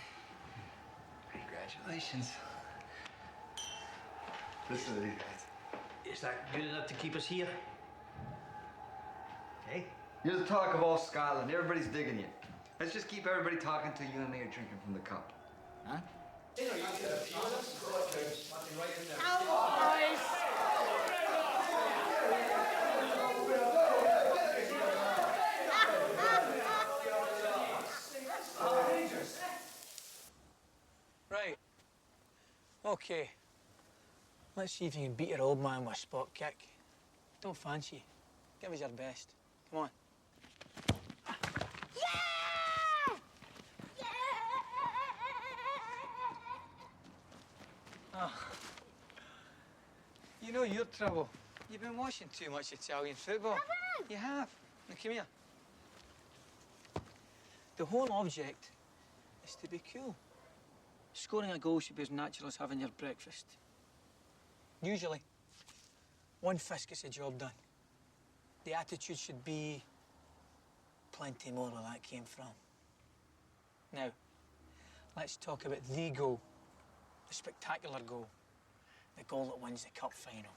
Congratulations. Listen to these guys. Is that good enough to keep us here? Hey? You're the talk of all Scotland. Everybody's digging you. Let's just keep everybody talking till you and me are drinking from the cup. Huh? Right. Okay. Let's see if you can beat your old man with a spot kick. Don't fancy you. Give us your best. Come on. Oh. You know your trouble. You've been watching too much Italian football. You have. Now come here. The whole object is to be cool. Scoring a goal should be as natural as having your breakfast. Usually, one fist gets the job done. The attitude should be plenty more where that came from. Now, let's talk about the goal, the spectacular goal, the goal that wins the cup final.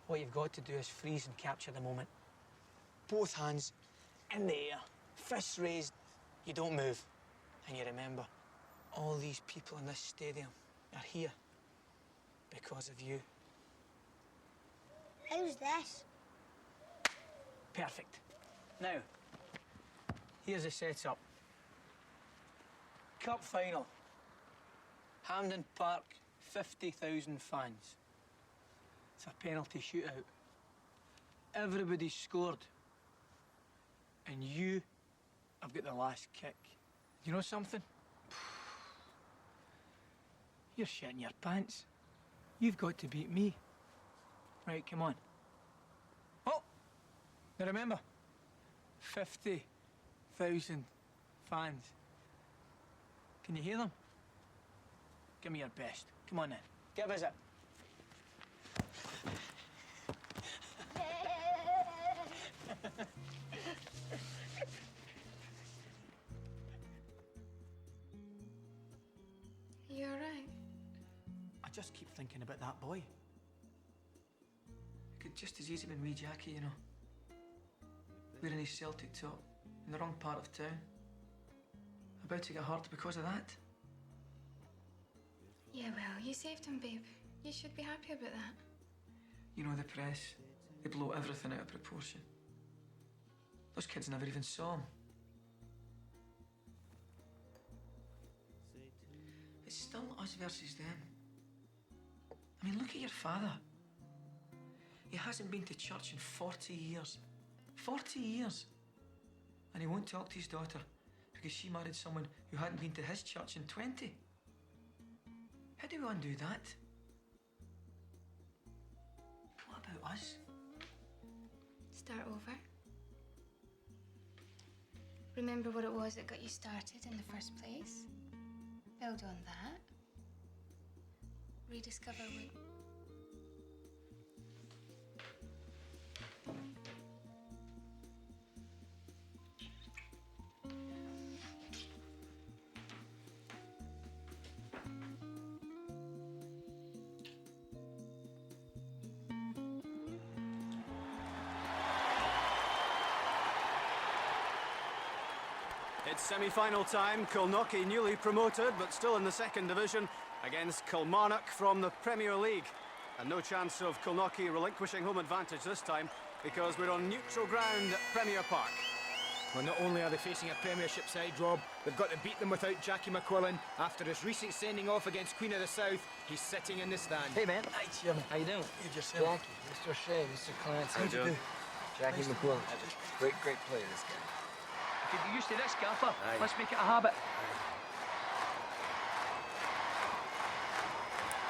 What you've got to do is freeze and capture the moment. Both hands in the air, fists raised, you don't move. And you remember, all these people in this stadium are here because of you. How's this? Perfect. Now, here's the setup. Cup final. Hampden Park, 50,000 fans. It's a penalty shootout. Everybody's scored. And you have got the last kick. You know something? You're shitting your pants. You've got to beat me. Right, come on. Oh! Now remember, 50,000 fans. Can you hear them? Give me your best. Come on then. Give us it. You all right? I just keep thinking about that boy. It could just as easily been wee Jackie, you know. Wearing his Celtic top in the wrong part of town. About to get hurt because of that. Yeah, well, you saved him, babe. You should be happy about that. You know, the press, they blow everything out of proportion. Those kids never even saw him. It's still us versus them. I mean, look at your father. He hasn't been to church in 40 years. 40 years. And he won't talk to his daughter because she married someone who hadn't been to his church in 20. How do we undo that? What about us? Start over. Remember what it was that got you started in the first place. Build on that. Rediscover what... It's semi-final time. Kilnockie newly promoted, but still in the second division, against Kilmarnock from the Premier League. And no chance of Kilnockie relinquishing home advantage this time, because we're on neutral ground at Premier Park. Well, not only are they facing a Premiership side, Rob, they've got to beat them without Jackie McKillen. After his recent sending off against Queen of the South, he's sitting in the stand. Hey, man. Hi, Jim. How you doing? Good yourself. Jackie, Mr. Shea, Mr. Clancy. How do you do? Jackie Nice to McKillen. meet you. Great player, this guy. Get used to this, Gaffer. Aye. Let's make it a habit.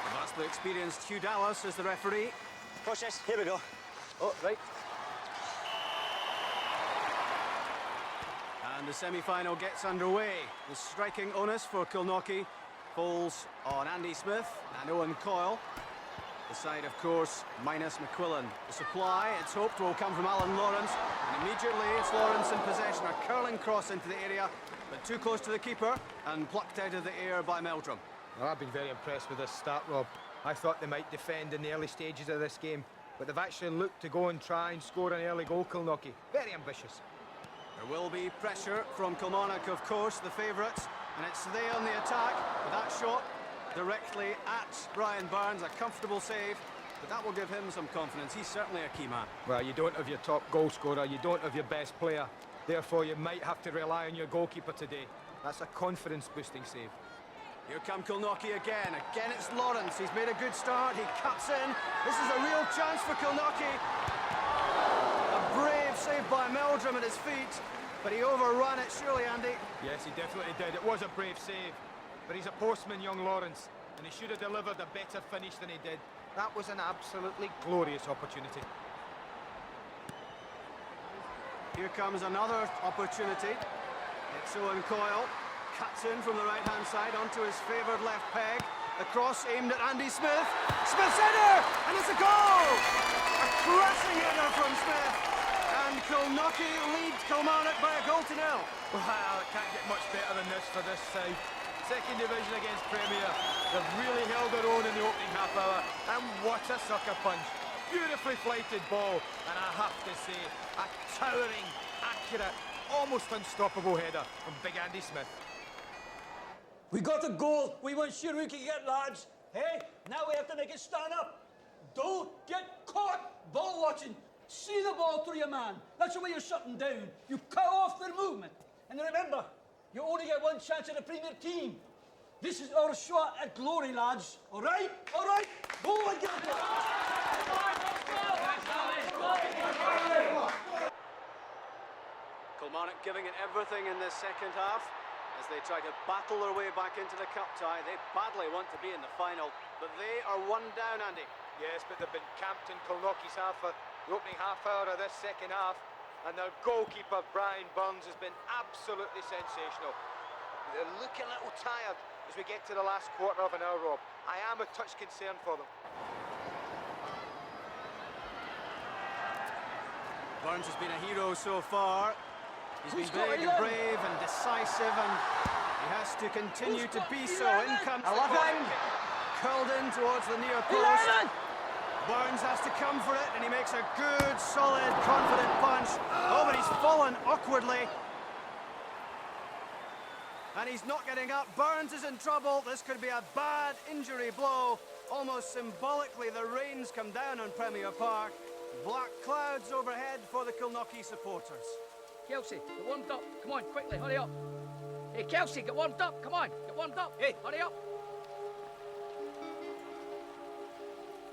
The vastly experienced Hugh Dallas is the referee. Process, here we go. Oh, right. And the semi-final gets underway. The striking onus for Kilnockie falls on Andy Smith and Owen Coyle. The side, of course, minus McQuillan. The supply, it's hoped, will come from Alan Lawrence. And immediately it's Lawrence in possession. A curling cross into the area, but too close to the keeper and plucked out of the air by Meldrum. Well, I've been very impressed with this start, Rob. I thought they might defend in the early stages of this game, but they've actually looked to go and try and score an early goal, Kilnockie. Very ambitious. There will be pressure from Kilmarnock, of course, the favourites, and it's they on the attack with that shot directly at Brian Barnes. A comfortable save, but that will give him some confidence. He's certainly a key man. Well, you don't have your top goal scorer, you don't have your best player. Therefore, you might have to rely on your goalkeeper today. That's a confidence-boosting save. Here come Kilnockie again. Again, it's Lawrence. He's made a good start. He cuts in. This is a real chance for Kilnockie. A brave save by Meldrum at his feet, but he overran it, surely, Andy. Yes, he definitely did. It was a brave save, but he's a postman, young Lawrence, and he should have delivered a better finish than he did. That was an absolutely glorious opportunity. Here comes another opportunity. It's Owen Coyle. Cuts in from the right-hand side onto his favoured left peg. The cross aimed at Andy Smith. Smith's header! And it's a goal! A crashing header from Smith. And Kilnockie leads Kilmarnock by a goal to nil. Well, it can't get much better than this for this side. Second division against Premier. They've really held their own in the opening half hour. And what a sucker punch. Beautifully flighted ball. And I have to say, a towering, accurate, almost unstoppable header from Big Andy Smith. We got a goal. We weren't sure we could get, lads. Hey, now we have to make it stand up. Don't get caught ball watching. See the ball through your man. That's the way you're shutting down. You cut off their movement. And remember, you only get one chance at a Premier team. This is our shot at glory, lads. All right? All right? Go and get it. Kilmarnock giving it everything in this second half as they try to battle their way back into the cup tie. They badly want to be in the final, but they are one down, Andy. Yes, but they've been camped in Kilnockie's half for the opening half hour of this second half, and their goalkeeper, Brian Burns, has been absolutely sensational. They're looking a little tired as we get to the last quarter of an hour, Rob. I am a touch concerned for them. Burns has been a hero so far. He's been big and brave and decisive, and he has to continue to be so. In comes the ball, curled in towards the near post. Burns has to come for it, and he makes a good, solid, confident punch. Oh, but he's fallen awkwardly. And he's not getting up. Burns is in trouble. This could be a bad injury blow. Almost symbolically, the rains come down on Premier Park. Black clouds overhead for the Kilnockie supporters. Kelsey, get warmed up. Come on, quickly, hurry up. Hey, Kelsey, get warmed up. Come on, get warmed up. Hey, hurry up.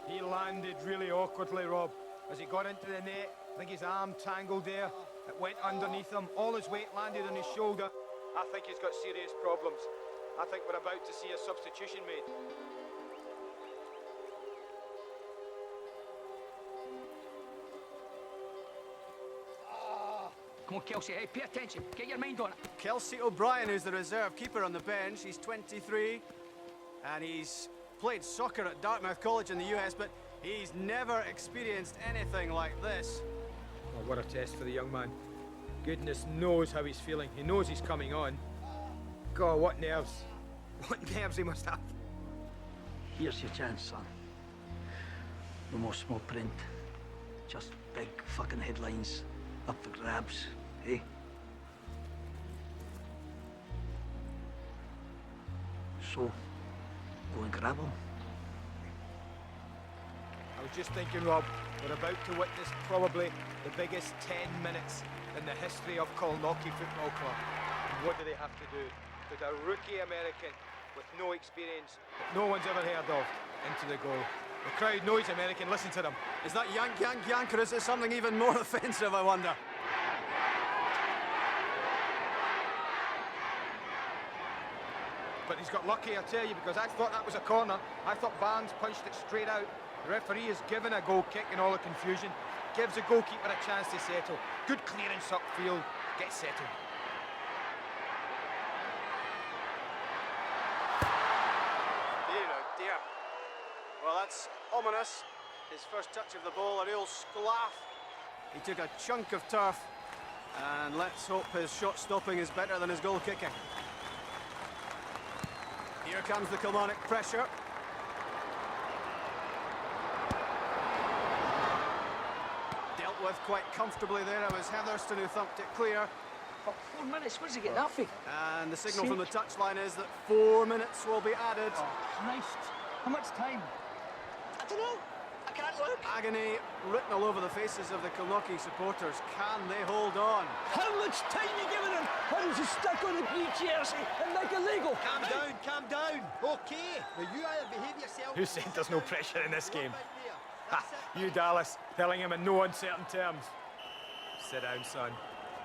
He landed really awkwardly, Rob. As he got into the net, I think his arm tangled there. It went underneath him. All his weight landed on his shoulder. I think he's got serious problems. I think we're about to see a substitution made. Come on, Kelsey, hey, pay attention. Get your mind on it. Kelsey O'Brien, who's the reserve keeper on the bench. He's 23, and he's played soccer at Dartmouth College in the US, but he's never experienced anything like this. Oh, what a test for the young man. Goodness knows how he's feeling. He knows he's coming on. God, what nerves. What nerves he must have. Here's your chance, son. No more small print. Just big fucking headlines. Up for grabs, eh? So, go and grab him. I was just thinking, Rob, we're about to witness probably the biggest 10 minutes in the history of Kilnockie Football Club. And what do they have to do? Put a rookie American with no experience, that no one's ever heard of, into the goal. The crowd know he's American, listen to them. Is that yank, yank, yank, or is it something even more offensive, I wonder? But he's got lucky, I tell you, because I thought that was a corner. I thought Barnes punched it straight out. The referee is given a goal kick in all the confusion. Gives the goalkeeper a chance to settle. Good clearance upfield, gets settled. Dear, oh dear. Well, that's ominous. His first touch of the ball, a real sklaff. He took a chunk of turf, and let's hope his shot stopping is better than his goal kicking. Here comes the Kilmarnock pressure. with quite comfortably there. It was Heatherston who thumped it clear. Oh, 4 minutes, where's he getting that for? And the signal from the touchline is that 4 minutes will be added. Oh, Christ. How much time? I don't know. I can't look. Agony written all over the faces of the Kilnockie supporters. Can they hold on? How much time are you giving him? Why don't you stick on the blue jersey and make it legal? Calm down. Okay. Now you either behave yourself... Who said there's no pressure in this game? Ha! You, Dallas, telling him in no uncertain terms. Sit down, son.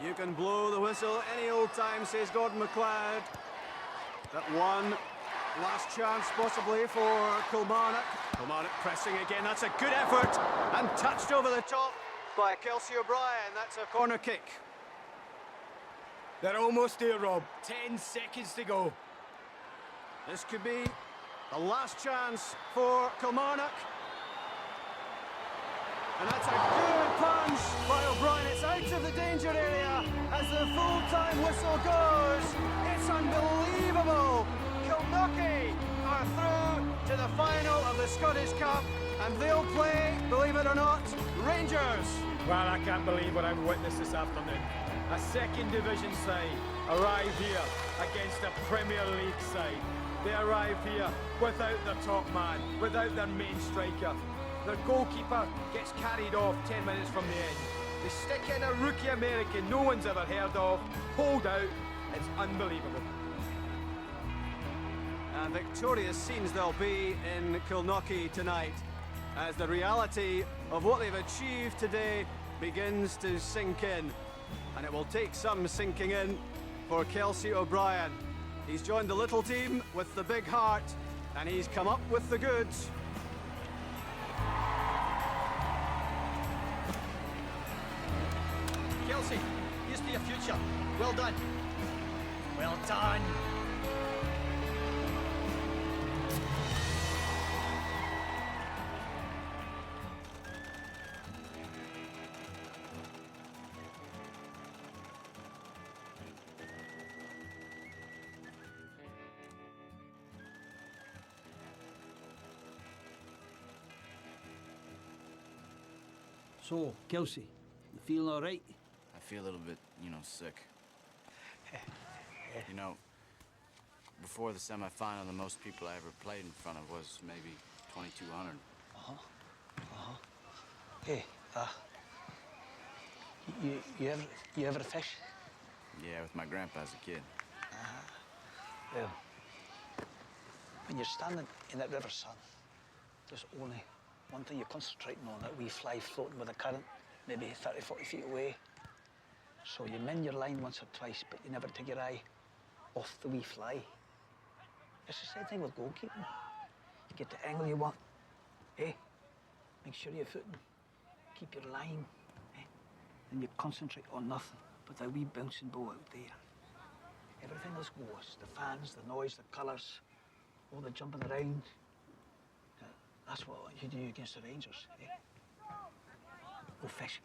You can blow the whistle any old time, says Gordън Маклиод. That one last chance possibly for Kilmarnock. Kilmarnock pressing again. That's a good effort. And touched over the top by Kelsey O'Brien. That's a corner kick. They're almost there, Rob. 10 seconds to go. This could be the last chance for Kilmarnock. And that's a good punch by O'Brien. It's out of the danger area as the full-time whistle goes. It's unbelievable. Kilnockie are through to the final of the Scottish Cup, and they'll play, believe it or not, Rangers. Well, I can't believe what I've witnessed this afternoon. A second division side arrive here against a Premier League side. They arrive here without their top man, without their main striker. Their goalkeeper gets carried off 10 minutes from the end. They stick in a rookie American no one's ever heard of. Hold out. It's unbelievable. And victorious scenes there'll be in Kilnockie tonight as the reality of what they've achieved today begins to sink in. And it will take some sinking in for Kelsey O'Brien. He's joined the little team with the big heart, and he's come up with the goods. Kelsey, here's to your future. Well done. Well done. So, Kelsey, you feeling all right? I feel a little bit, sick. Before the semi-final, the most people I ever played in front of was maybe 2,200. Hey, you ever fish? Yeah, with my grandpa as a kid. Well, when you're standing in that river, son, there's only one thing you're concentrating on, that wee fly floating with the current, maybe 30, 40 feet away. So you mend your line once or twice, but you never take your eye off the wee fly. It's the same thing with goalkeeping. You get the angle you want, make sure you're footing, keep your line, and you concentrate on nothing but that wee bouncing ball out there. Everything else goes, the fans, the noise, the colours, all the jumping around. That's what you do against the Rangers, Go fishing.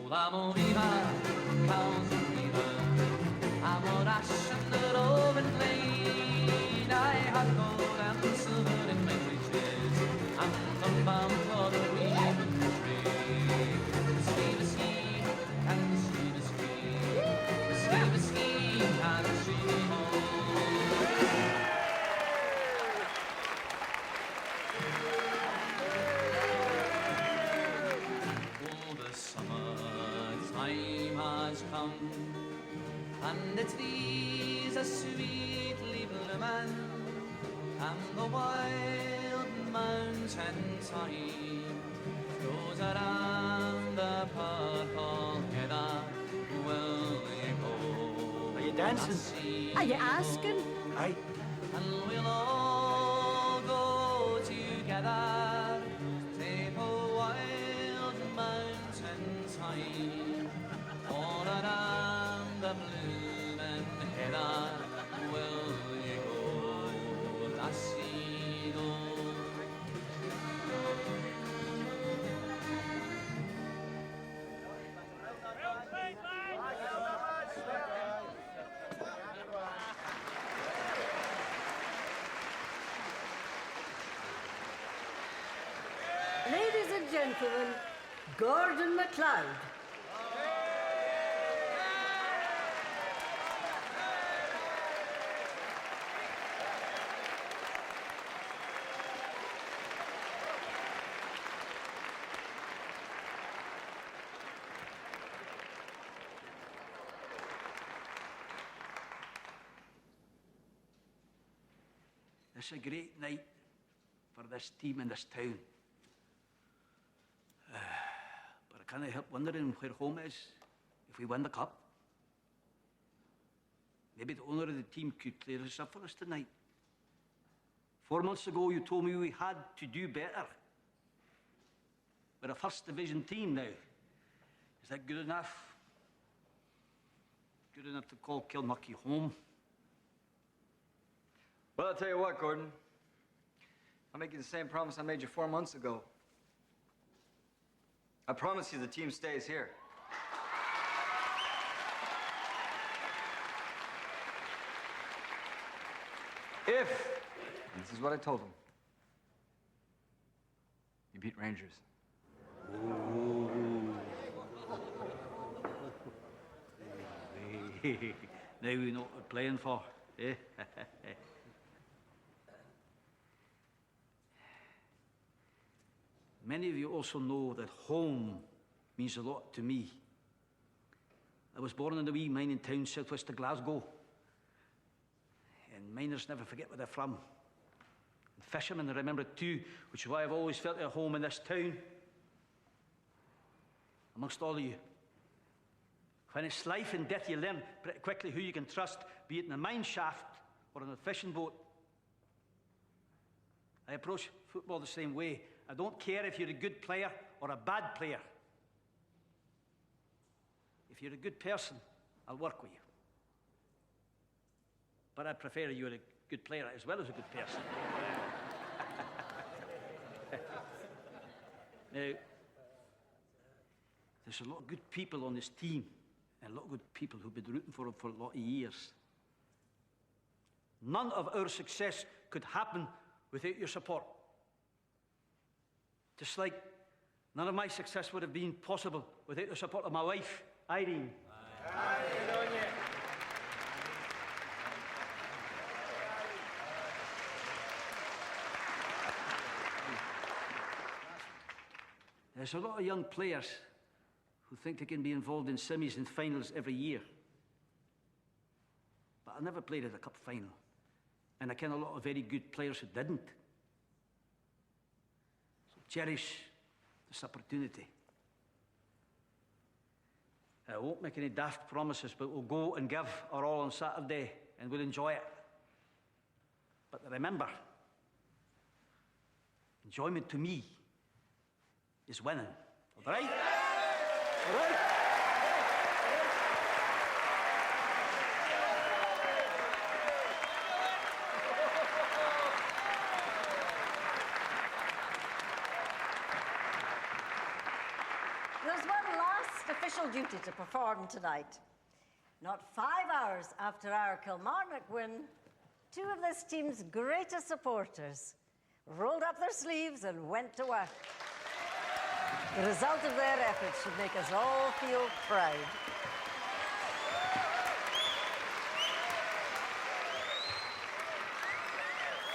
Vamos viva, vamos viva. Amor ascender over plain. I have gold and silver in my riches. I'm bound for the weaving trade. The sleeve is ski, and the sleeve is free. The sleeve is ski, and the sleeve is home. Oh, the summer time has come, and it leaves a sweet little man, and the wild mountain thyme goes around the purple heather. Will you go? Are you dancing? Are you asking? Aye. And we'll all go together, take a wild mountain's high, all around the blooming heather will you go, lassie, go. Ladies and gentlemen, Gordън Маклиод. This is a great night for this team in this town. But I can't help wondering where home is if we win the cup. Maybe the owner of the team could clear us up for us tonight. 4 months ago, you told me we had to do better. We're a first division team now. Is that good enough? Good enough to call Kilmarnock home? Well, I'll tell you what, Gordon. I'll make you the same promise I made you 4 months ago. I promise you the team stays here. If, and this is what I told him, you beat Rangers. Now we know what we're playing for, eh? Many of you also know that home means a lot to me. I was born in a wee mining town southwest of Glasgow. And miners never forget where they're from. And fishermen remember it too, which is why I've always felt at home in this town. Amongst all of you. When it's life and death, you learn pretty quickly who you can trust, be it in a mine shaft or on a fishing boat. I approach football the same way. I don't care if you're a good player or a bad player. If you're a good person, I'll work with you. But I prefer you're a good player as well as a good person. Now, there's a lot of good people on this team, and a lot of good people who've been rooting for him for a lot of years. None of our success could happen without your support. Just like none of my success would have been possible without the support of my wife, Irene. There's a lot of young players who think they can be involved in semis and finals every year. But I never played at a cup final. And I ken a lot of very good players who didn't. So cherish this opportunity. I won't make any daft promises, but we'll go and give our all on Saturday and we'll enjoy it. But remember, enjoyment to me is winning. All right? All right? There's one last official duty to perform tonight. Not 5 hours after our Kilmarnock win, two of this team's greatest supporters rolled up their sleeves and went to work. The result of their efforts should make us all feel proud.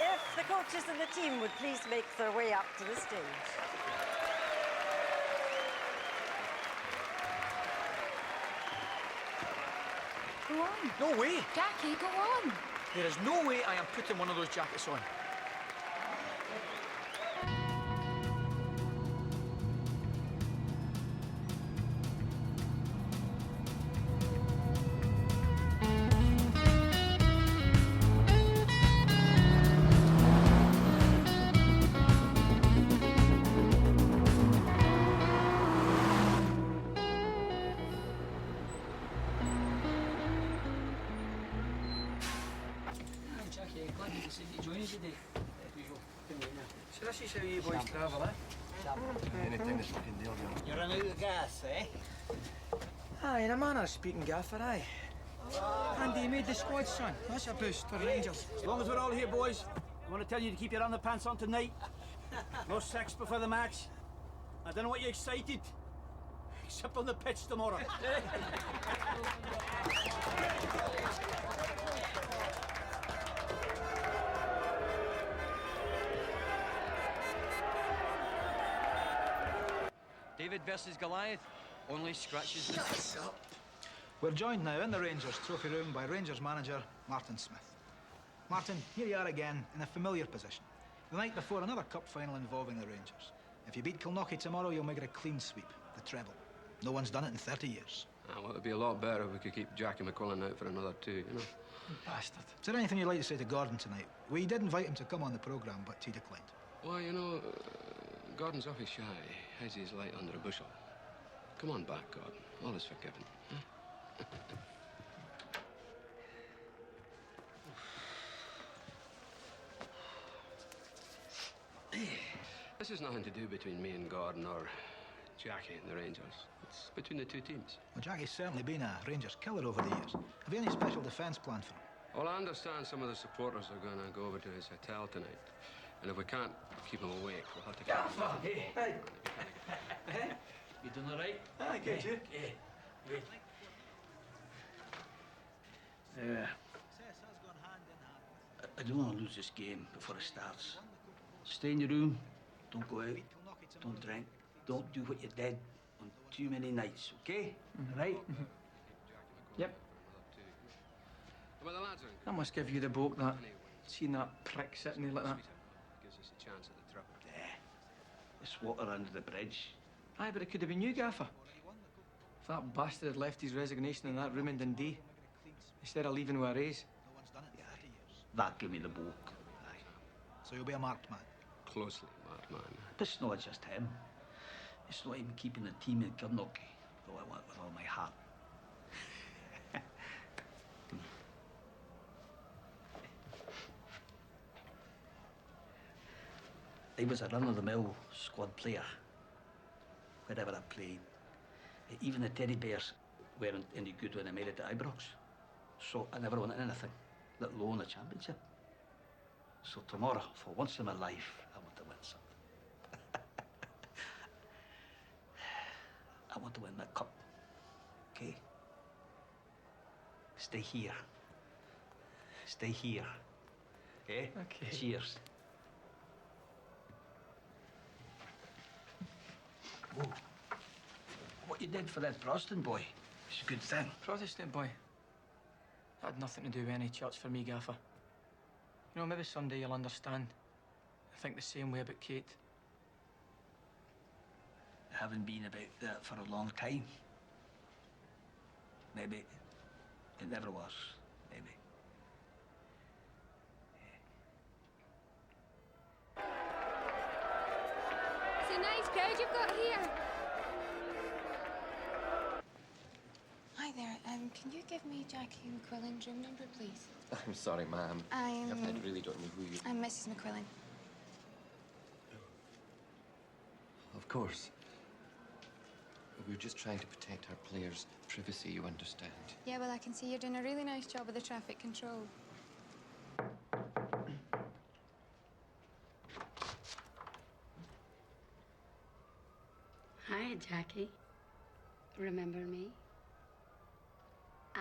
If the coaches and the team would please make their way up to the stage. Go on. No way. Jackie, go on. There is no way I am putting one of those jackets on. Nice to join you today. So this is how you boys travel, eh? Anything that's fucking deal, You're running out of gas, eh? Aye, in a manner of speaking, Gaffer, aye. Andy, you made the squad, son. That's a boost for Rangers. As long as we're all here, boys, I want to tell you to keep your underpants on tonight. No sex before the match. I don't know what you're excited, except on the pitch tomorrow. David versus Goliath. Only scratches the... Shut up. We're joined now in the Rangers trophy room by Rangers manager Martin Smith. Martin, here you are again in a familiar position. The night before another cup final involving the Rangers. If you beat Kilnockie tomorrow, you'll make it a clean sweep, the treble. No one's done it in 30 years. Well, it'd be a lot better if we could keep Jackie McQuillan out for another 2, you know. Bastard. Is there anything you'd like to say to Gordon tonight? We did invite him to come on the programme, but he declined. Well, you know, Gordon's awfully shy. Hides his light under a bushel. Come on back, Gordon. All is forgiven. Huh? This has nothing to do between me and Gordon or Jackie and the Rangers. It's between the two teams. Well, Jackie's certainly been a Rangers killer over the years. Have you any special defence plan for him? Well, I understand some of the supporters are going to go over to his hotel tonight. And if we can't keep him awake, we'll have to get him. Hey. Hey. You doing all right? Aye, good, you? Yeah. Great. I don't want to lose this game before it starts. Stay in your room. Don't go out. Don't drink. Don't do what you did on too many nights, okay? Right? Yep. I must give you the book, that. Seeing that prick sitting there like that. Gives us a chance at the treble. It's water under the bridge. Aye, but it could have been you, Gaffer. If that bastard had left his resignation in that room in Dundee, instead of leaving with a raise. That give me the book. Aye. So you'll be a marked man? Closely marked man. It's not just him. It's not even keeping the team in Kilnockie, though I want with all my heart. I was a run-of-the-mill squad player, wherever I played. Even the teddy bears weren't any good when I made it at Ibrox. So I never won anything, let alone a championship. So tomorrow, for once in my life, I want to win something. I want to win that cup, okay? Stay here. Stay here, okay? Okay. Cheers. Oh, what you did for that Protestant boy is a good thing. Protestant boy? That had nothing to do with any church for me, Gaffer. You know, maybe someday you'll understand. I think the same way about Kate. I haven't been about that for a long time. Maybe it never was. Maybe. It's a nice crowd you've got here. Hi there. Can you give me Jackie McQuillan's room number, please? I'm sorry, ma'am. I really don't know who you... I'm Mrs. McQuillan. Of course. We're just trying to protect our players' privacy, you understand. Yeah, well, I can see you're doing a really nice job with the traffic control. Hi, Jackie. Remember me?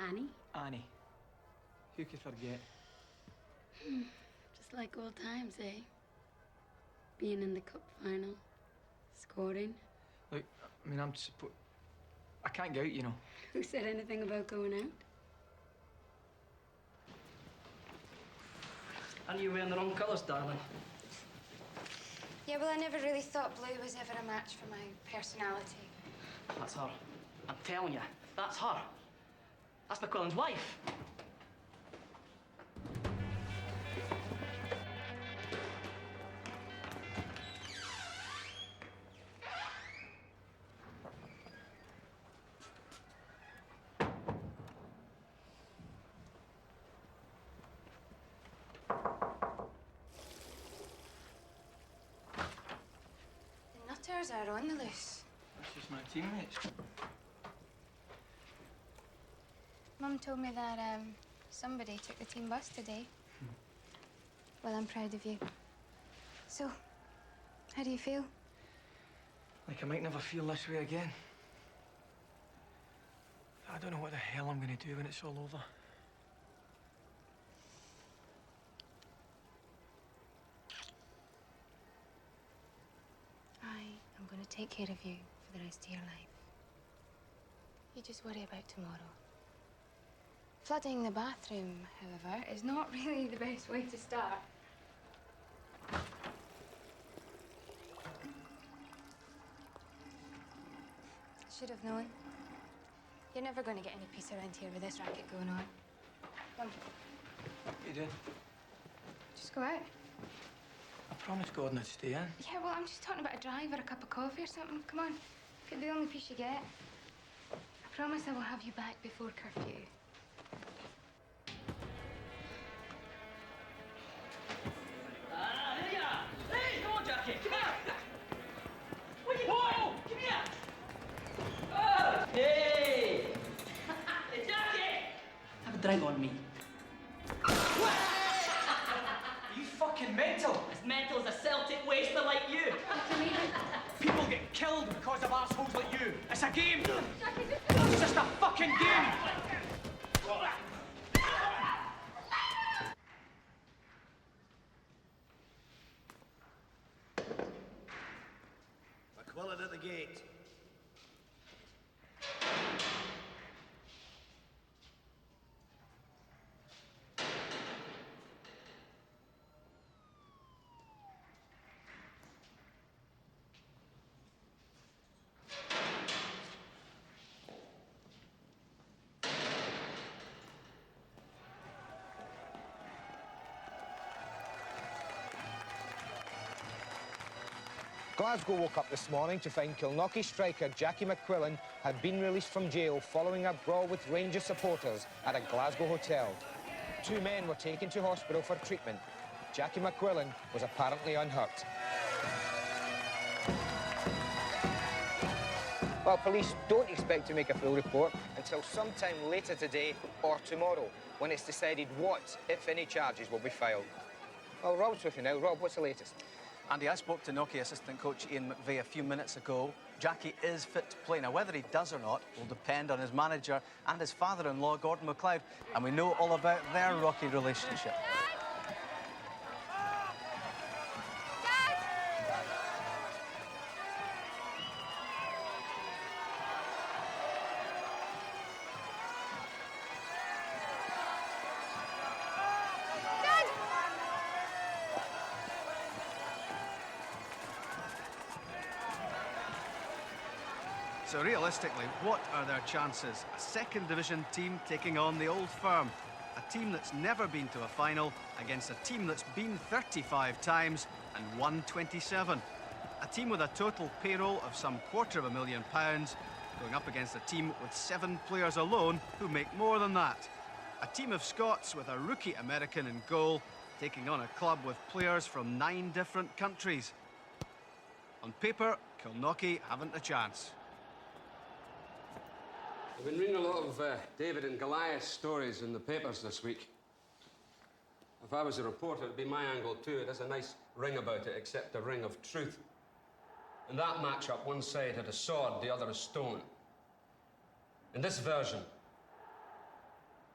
Annie? Annie. Who could forget? Just like old times, eh? Being in the cup final, scoring. Look, I mean, I can't go out, you know. Who said anything about going out? Are you wearing the wrong colours, darling? Yeah, well, I never really thought blue was ever a match for my personality. That's her. I'm telling you, that's her. That's McQuillan's wife. players are on the loose. That's just my teammates. Mum told me that somebody took the team bus today. Well, I'm proud of you. So, how do you feel? Like I might never feel this way again. I don't know what the hell I'm going to do when it's all over. I am going to take care of you for the rest of your life. You just worry about tomorrow. Flooding the bathroom, however, is not really the best way to start. Should have known. You're never going to get any peace around here with this racket going on. Come. What are you doing? Just go out. I promised Gordon I'd stay in. Yeah, well, I'm just talking about a drive or a cup of coffee or something. Come on. Get the only piece you get. I promise I will have you back before curfew. There you are. Hey, come on, Jackie. Come here. What are you doing? Come here. Oh, hey. Hey, Jackie. Have a drink on me. Are you fucking mental? As mental as a Celtic waster like you. People get killed because of assholes like you. It's a game. It's just a fucking game. McQuillan at the gate. Glasgow woke up this morning to find Kilknockie striker Jackie McQuillan had been released from jail following a brawl with Rangers supporters at a Glasgow hotel. 2 men were taken to hospital for treatment. Jackie McQuillan was apparently unhurt. Well, police don't expect to make a full report until sometime later today or tomorrow, when it's decided what, if any, charges will be filed. Well, Rob's with you now. Rob, what's the latest? Andy, I spoke to Knocky assistant coach Ian McVeigh a few minutes ago. Jackie is fit to play. Now, whether he does or not will depend on his manager and his father-in-law, Gordън Маклиод, and we know all about their rocky relationship. So realistically, what are their chances? A second division team taking on the old firm. A team that's never been to a final against a team that's been 35 times and won 27. A team with a total payroll of some £250,000 going up against a team with 7 players alone who make more than that. A team of Scots with a rookie American in goal taking on a club with players from 9 different countries. On paper, Kilknockie haven't a chance. I've been reading a lot of David and Goliath stories in the papers this week. If I was a reporter, it'd be my angle too. It has a nice ring about it, except a ring of truth. In that match-up, one side had a sword, the other a stone. In this version,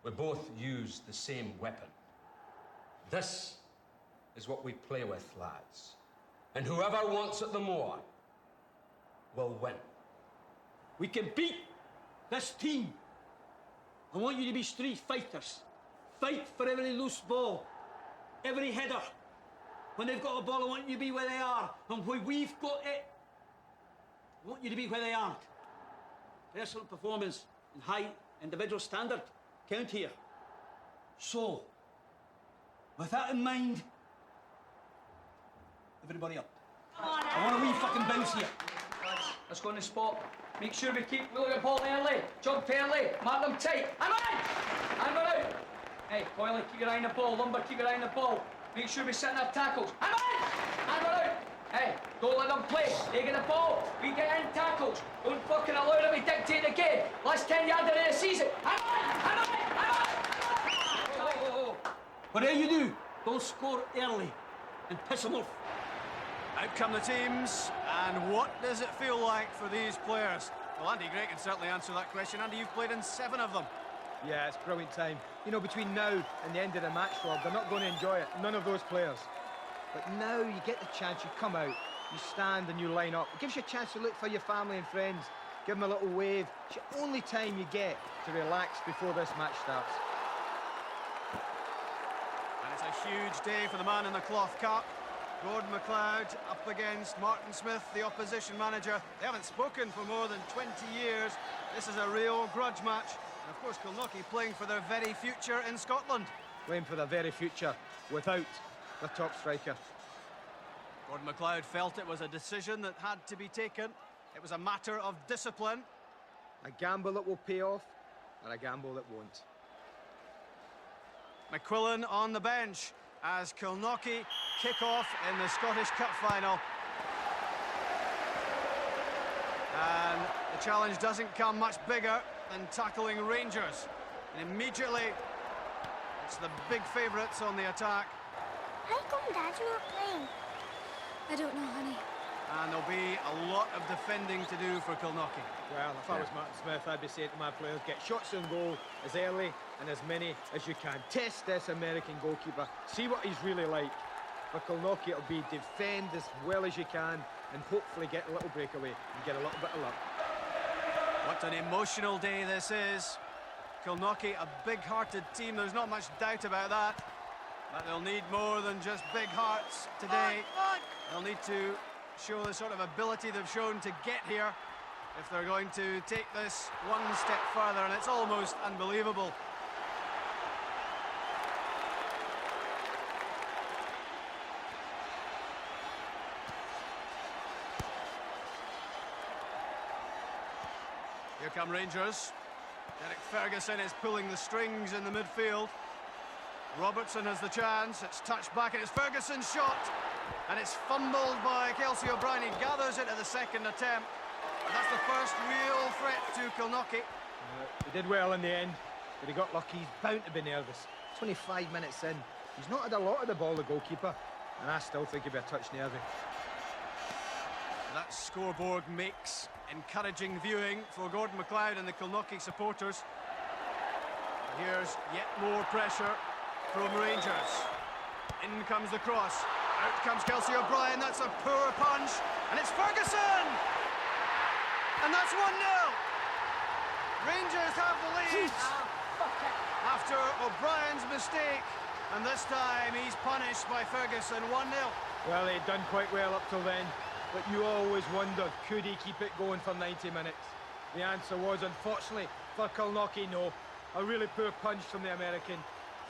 we both used the same weapon. This is what we play with, lads. And whoever wants it the more will win. We can beat this team. I want you to be street fighters. Fight for every loose ball, every header. When they've got a ball, I want you to be where they are. And when we've got it, I want you to be where they aren't. Personal performance and high individual standard count here. So, with that in mind, everybody up. I want a wee fucking bounce here. Let's go on the spot. Make sure we keep looking at the ball early. Jump early. Mark them tight. I'm out! And we're out. Hey, Coyley, keep your eye on the ball. Lumber, keep your eye on the ball. Make sure we set up tackles. I'm out! And we're out. Hey, Don't let them play. They get the ball. We get in tackles. Don't fucking allow them to dictate the game. Last 10 yards of the season. Whatever you do, don't score early and piss them off. Out come the teams, and what does it feel like for these players? Well, Andy Gray can certainly answer that question. Andy, you've played in 7 of them. Yeah, it's brilliant time. You know, between now and the end of the match, Rob, they're not going to enjoy it. None of those players. But now you get the chance, you come out, you stand and you line up. It gives you a chance to look for your family and friends, give them a little wave. It's the only time you get to relax before this match starts. And it's a huge day for the man in the cloth cap. Gordън Маклиод up against Martin Smith, the opposition manager. They haven't spoken for more than 20 years. This is a real grudge match. And of course, Kilnockie playing for their very future in Scotland. Playing for their very future without the top striker. Gordъn Maklиод felt it was a decision that had to be taken. It was a matter of discipline. A gamble that will pay off, and a gamble that won't. McQuillan on the bench as Kilnockie kick off in the Scottish Cup final. And the challenge doesn't come much bigger than tackling Rangers. And immediately, it's the big favourites on the attack. How come Dad's not playing? I don't know, honey. And there'll be a lot of defending to do for Kilnockie. Well, if I was Martin Smith, I'd be saying to my players, get shots on goal as early and as many as you can. Test this American goalkeeper. See what he's really like. For Kilnockie, it'll be defend as well as you can and hopefully get a little breakaway and get a little bit of luck. What an emotional day this is. Kilnockie, a big-hearted team, there's not much doubt about that. But they'll need more than just big hearts today. They'll need to show the sort of ability they've shown to get here if they're going to take this one step further, and it's almost unbelievable. Here come Rangers. Derek Ferguson is pulling the strings in the midfield. Robertson has the chance. It's touched back, and it's Ferguson's shot. And it's fumbled by Kelsey O'Brien. He gathers it at the second attempt. And that's the first real threat to Kilnockie. He did well in the end, but he got lucky. He's bound to be nervous. 25 minutes in. He's not had a lot of the ball, the goalkeeper, and I still think he'll be a touch nervy. That scoreboard makes encouraging viewing for Gordън Maklиод and the Kilnockie supporters. Here's yet more pressure from Rangers. In comes the cross. Out comes Kelsey O'Brien. That's a poor punch. And it's Ferguson! And that's 1-0. Rangers have the lead after O'Brien's mistake. And this time he's punished by Ferguson. 1-0. Well, he'd done quite well up till then. But you always wondered, could he keep it going for 90 minutes? The answer was, unfortunately, for Kilnockie, no. A really poor punch from the American.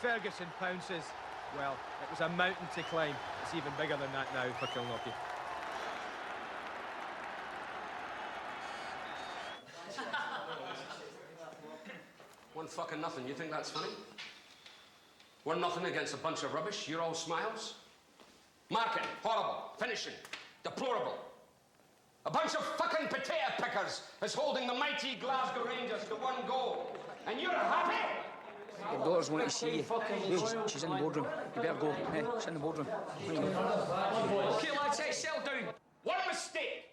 Ferguson pounces. Well, it was a mountain to climb. It's even bigger than that now for Kilnockie. One fucking nothing. You think that's funny? 1-0 against a bunch of rubbish. You're all smiles. Marking, horrible. Finishing, deplorable. A bunch of fucking potato pickers is holding the mighty Glazgоу Rangers to 1 goal. And you're happy? Your daughter's wanting to see you. Hey, she's in the boardroom. You better go. Hey, she's in the boardroom. Okay, lads, hey, settle down. One mistake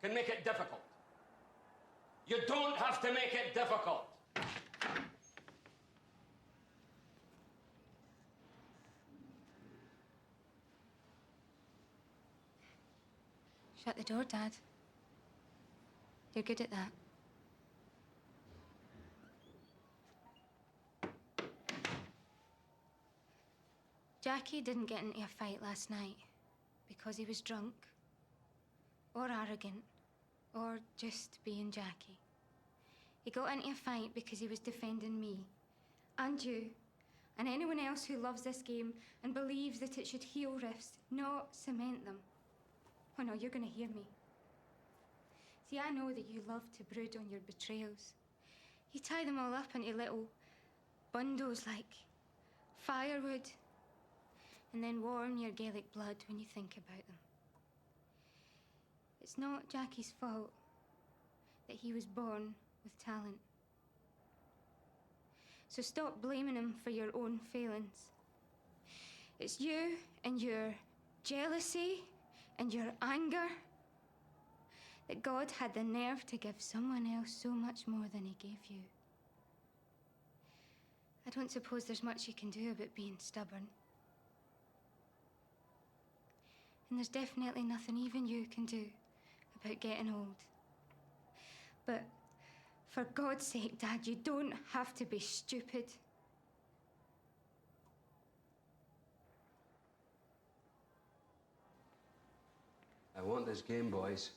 can make it difficult. You don't have to make it difficult. Shut the door, Dad. You're good at that. Jackie didn't get into a fight last night because he was drunk, or arrogant, or just being Jackie. He got into a fight because he was defending me, and you, and anyone else who loves this game and believes that it should heal rifts, not cement them. Oh no, you're gonna hear me. See, I know that you love to brood on your betrayals. You tie them all up into little bundles like firewood, and then warm your Gaelic blood when you think about them. It's not Jackie's fault that he was born with talent. So stop blaming him for your own failings. It's you and your jealousy and your anger that God had the nerve to give someone else so much more than he gave you. I don't suppose there's much you can do about being stubborn. And there's definitely nothing even you can do about getting old. But for God's sake, Dad, you don't have to be stupid. I want this game, boys.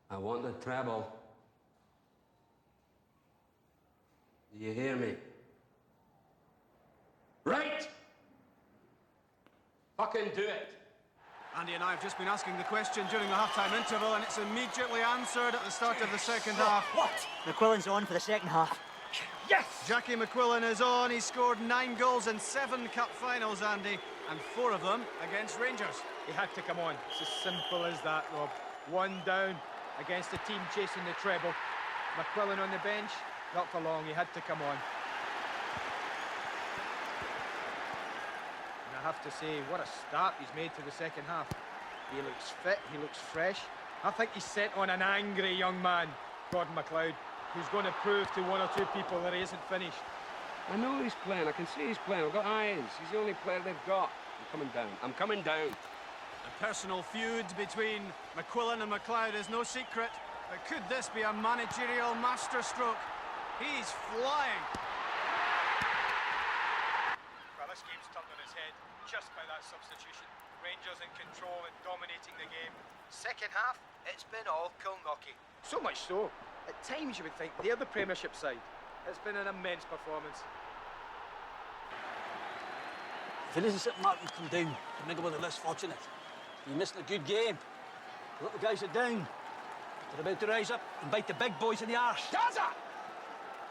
I want the treble. Do you hear me? Right! Fucking do it! Andy and I have just been asking the question during the half-time interval, and it's immediately answered at the start of the second half. What? McQuillan's on for the second half. Yes! Jackie McQuillan is on. He scored 9 goals in 7 cup finals, Andy, and 4 of them against Rangers. He had to come on. It's as simple as that, Rob. 1 down against a team chasing the treble. McQuillan on the bench, not for long. He had to come on. And I have to say, what a start he's made to the second half. He looks fit, he looks fresh. I think he's sent on an angry young man, Gordън Маклиод, who's going to prove to 1 or 2 people that he isn't finished. I know he's playing. I can see he's playing. I've got eyes. He's the only player they've got. I'm coming down. I'm coming down. The personal feud between McQuillan and McLeod is no secret, but could this be a managerial masterstroke? He's flying. Well, this game's turned on its head just by that substitution. Rangers in control and dominating the game. Second half, it's been all Kilnockie. So much so, at times you would think they're the Premiership side. It's been an immense performance. If it isn't St Martin come down to make it one of the less fortunate, you're missing a good game. The little guys are down. They're about to rise up and bite the big boys in the arse. Gaza!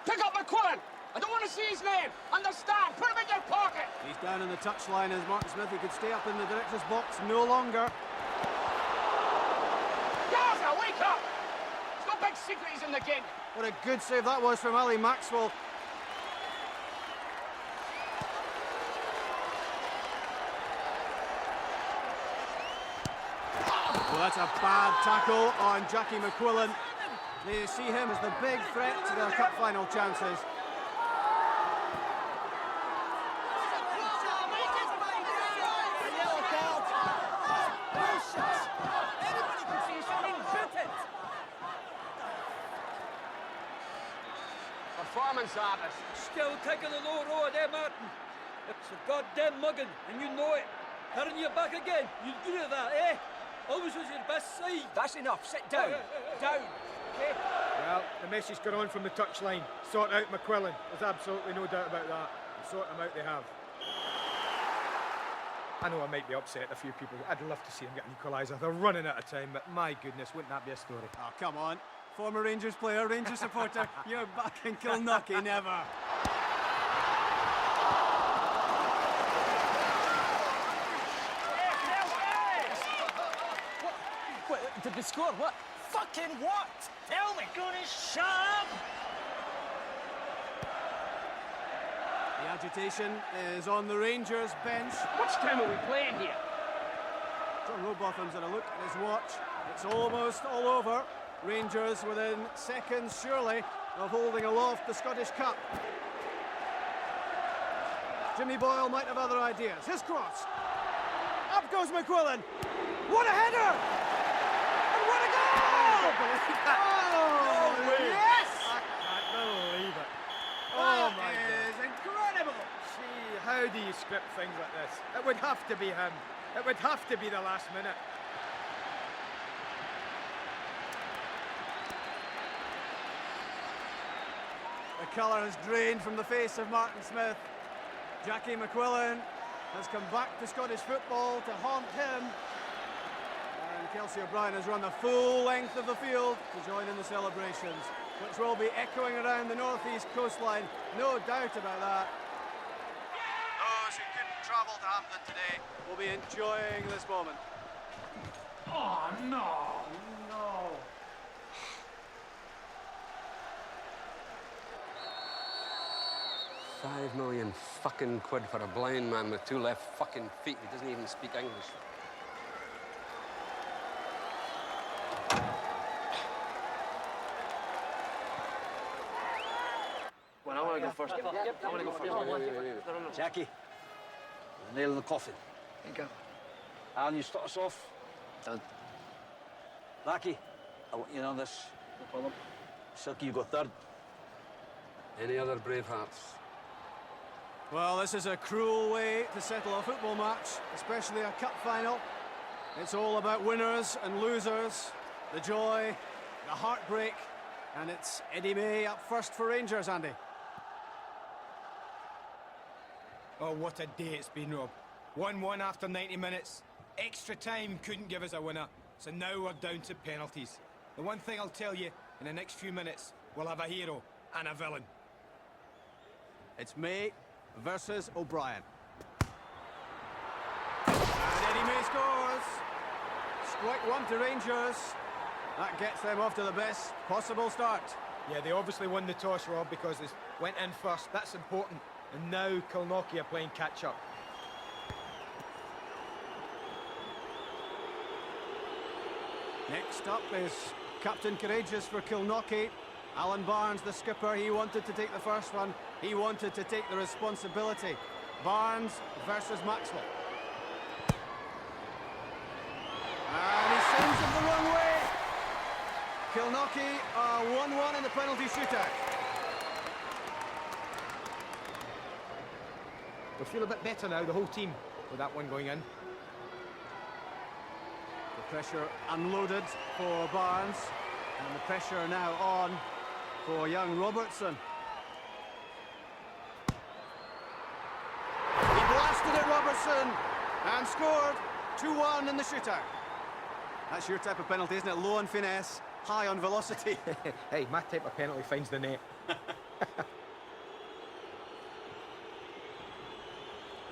Pick up McQuillan! I don't want to see his name! Understand? Put him in your pocket! He's down in the touchline as Martin Smith. He could stay up in the director's box no longer. Gaza, wake up! There's no big secrets in the game. What a good save that was from Ali Maxwell. Well, that's a bad tackle on Jackie McQuillan. They see him as the big threat to their cup final chances. Performance artist. Still taking the low road, eh, Martin? It's a goddamn mugging, and you know it. Turning your back again. You're good at that, eh? Always was your best side. That's enough. Sit down. Down. Okay? Well, the message got on from the touchline. Sort out McQuillan. There's absolutely no doubt about that. And sort him out they have. I know I might be upset a few people. I'd love to see him get an equaliser. They're running out of time, but my goodness, wouldn't that be a story? Oh, come on. Former Rangers player, Rangers supporter. You're back in Kilnockie, never. Did we score? What? Fucking what? Tell me. Gonna shut up! The agitation is on the Rangers bench. Which time are we playing here? John Robotham's had a look at his watch. It's almost all over. Rangers within seconds, surely, of holding aloft the Scottish Cup. Jimmy Boyle might have other ideas. His cross. Up goes McQuillan. What a header! And what a goal! Oh, No way. yes! I can't believe it. Oh, That my is incredible. Gee, how do you script things like this? It would have to be him. It would have to be the last minute. The colour has drained from the face of Martin Smith. Jackie McQuillan has come back to Scottish football to haunt him. And Kelsey O'Brien has run the full length of the field to join in the celebrations, which will be echoing around the northeast coastline, no doubt about that. Those who couldn't travel to Hampden today will be enjoying this moment. Oh, no! No! £5 million fucking quid for a blind man with 2 left fucking feet who doesn't even speak English. Well, I want to go first. I want to go first. Jackie, the nail in the coffin. Thank you. Alan, you start us off. Done. Blackie, I want you in on this. No problem. Silky, you go third. Any other brave hearts? Well, this is a cruel way to settle a football match, especially a cup final. It's all about winners and losers, the joy, the heartbreak, and it's Eddie May up first for Rangers, Andy. Oh, what a day it's been, Rob. 1-1 after 90 minutes. Extra time couldn't give us a winner, so now we're down to penalties. The one thing I'll tell you, in the next few minutes, we'll have a hero and a villain. It's May versus O'Brien. And Eddie May scores. Strike one to Rangers. That gets them off to the best possible start. Yeah, they obviously won the toss, Rob, because they went in first. That's important. And now Kilnockie are playing catch-up. Next up is Captain Courageous for Kilnockie. Alan Barnes, the skipper, he wanted to take the first one. He wanted to take the responsibility. Barnes versus Maxwell. And he sends it the wrong way. Kilnockie are 1-1 in the penalty shootout. They'll feel a bit better now, the whole team, with that one going in. The pressure unloaded for Barnes, and the pressure now on for young Robertson. He blasted it, Robertson, and scored 2-1 in the shootout. That's your type of penalty, isn't it? Low on finesse, high on velocity. Hey, my type of penalty finds the net.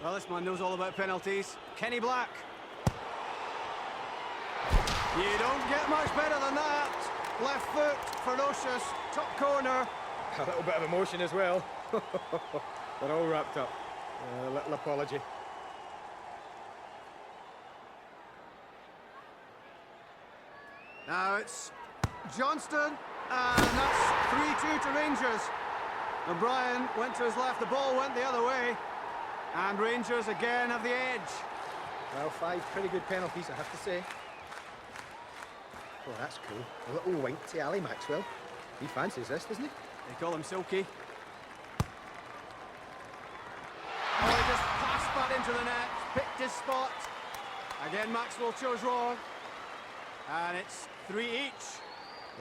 Well, this man knows all about penalties. Kenny Black. You don't get much better than that. Left foot, ferocious, top corner. A little bit of emotion as well. They're all wrapped up. A little apology. Now it's Johnston, and that's 3-2 to Rangers. O'Brien went to his left, the ball went the other way, and Rangers again have the edge. Well, 5 pretty good penalties, I have to say. Oh, that's cool. A little wink to Ali Maxwell. He fancies this, doesn't he? They call him Silky. Oh, he just passed that into the net, picked his spot. Again, Maxwell chose wrong. And it's 3 each.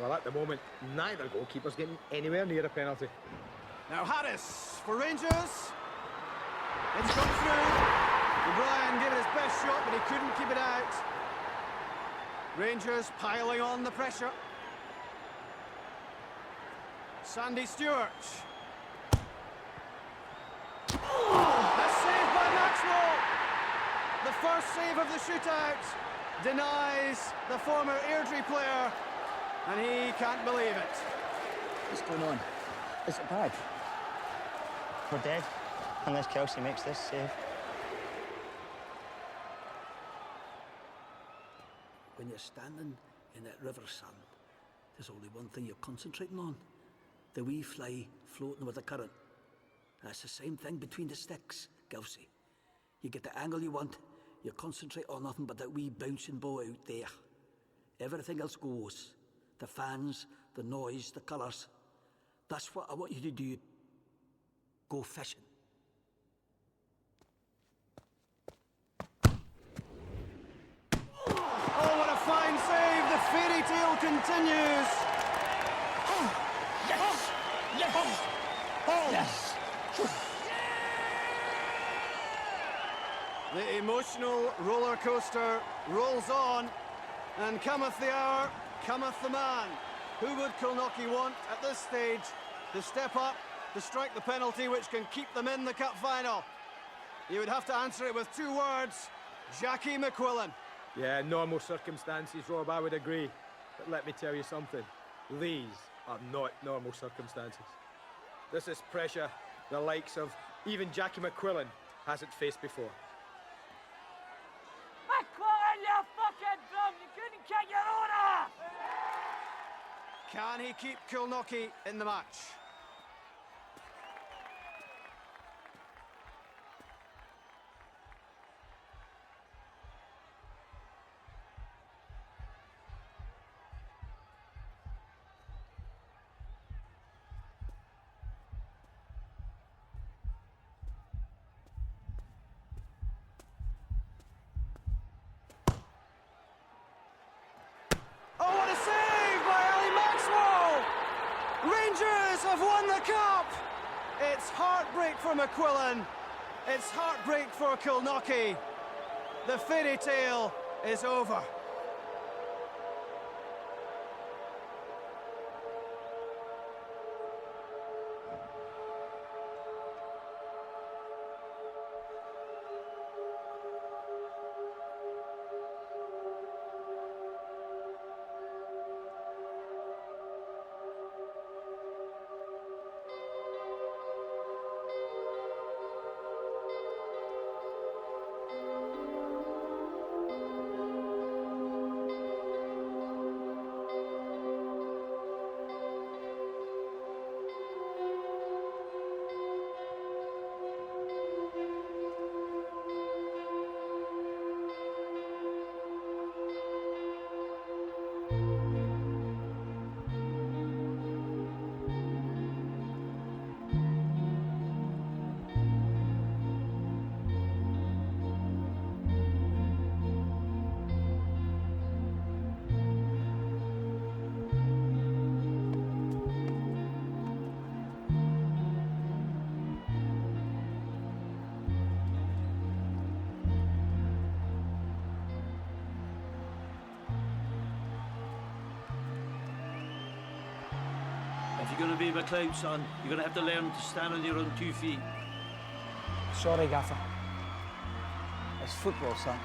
Well, at the moment, neither goalkeeper's getting anywhere near a penalty. Now Harris for Rangers. It's come through. O'Brien gave it his best shot, but he couldn't keep it out. Rangers piling on the pressure. Sandy Stewart. That's saved by Maxwell. The first save of the shootout denies the former Airdrie player, and he can't believe it. What's going on? Is it bad? We're dead, unless Kelsey makes this save. When you're standing in that river sand, there's only one thing you're concentrating on. The wee fly floating with the current. That's the same thing between the sticks, Kelsey. You get the angle you want, you concentrate on nothing but that wee bouncing ball out there. Everything else goes. The fans, the noise, the colours. That's what I want you to do. Go fishing. Oh, what a fine save! The fairy tale continues! Yes! Yes! Yes! The emotional roller coaster rolls on, and cometh the hour, cometh the man. Who would Kilnockie want at this stage to step up, to strike the penalty which can keep them in the cup final? You would have to answer it with 2 words: Jackie McQuillan. Yeah, normal circumstances, Rob, I would agree. But let me tell you something. These are not normal circumstances. This is pressure the likes of even Jackie McQuillan hasn't faced before. McQuillan, you fucking drum! You couldn't kick your owner! Can he keep Kilnockie in the match? Oh, what a save by Ali Maxwell! Rangers have won the cup! It's heartbreak for McQuillan. It's heartbreak for Kilnockie. The fairy tale is over. If you're going to be McLeod, son, you're going to have to learn to stand on your own 2 feet. Sorry, Gaffer. It's football, son.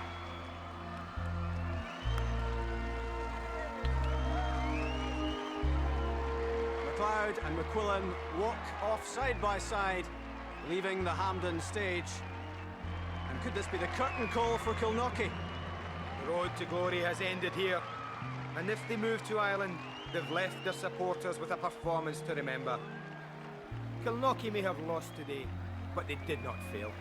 McLeod and McQuillan walk off side by side, leaving the Hampden stage. And could this be the curtain call for Kilnockie? The road to glory has ended here. And if they move to Ireland, they've left their supporters with a performance to remember. Kilnockie may have lost today, but they did not fail.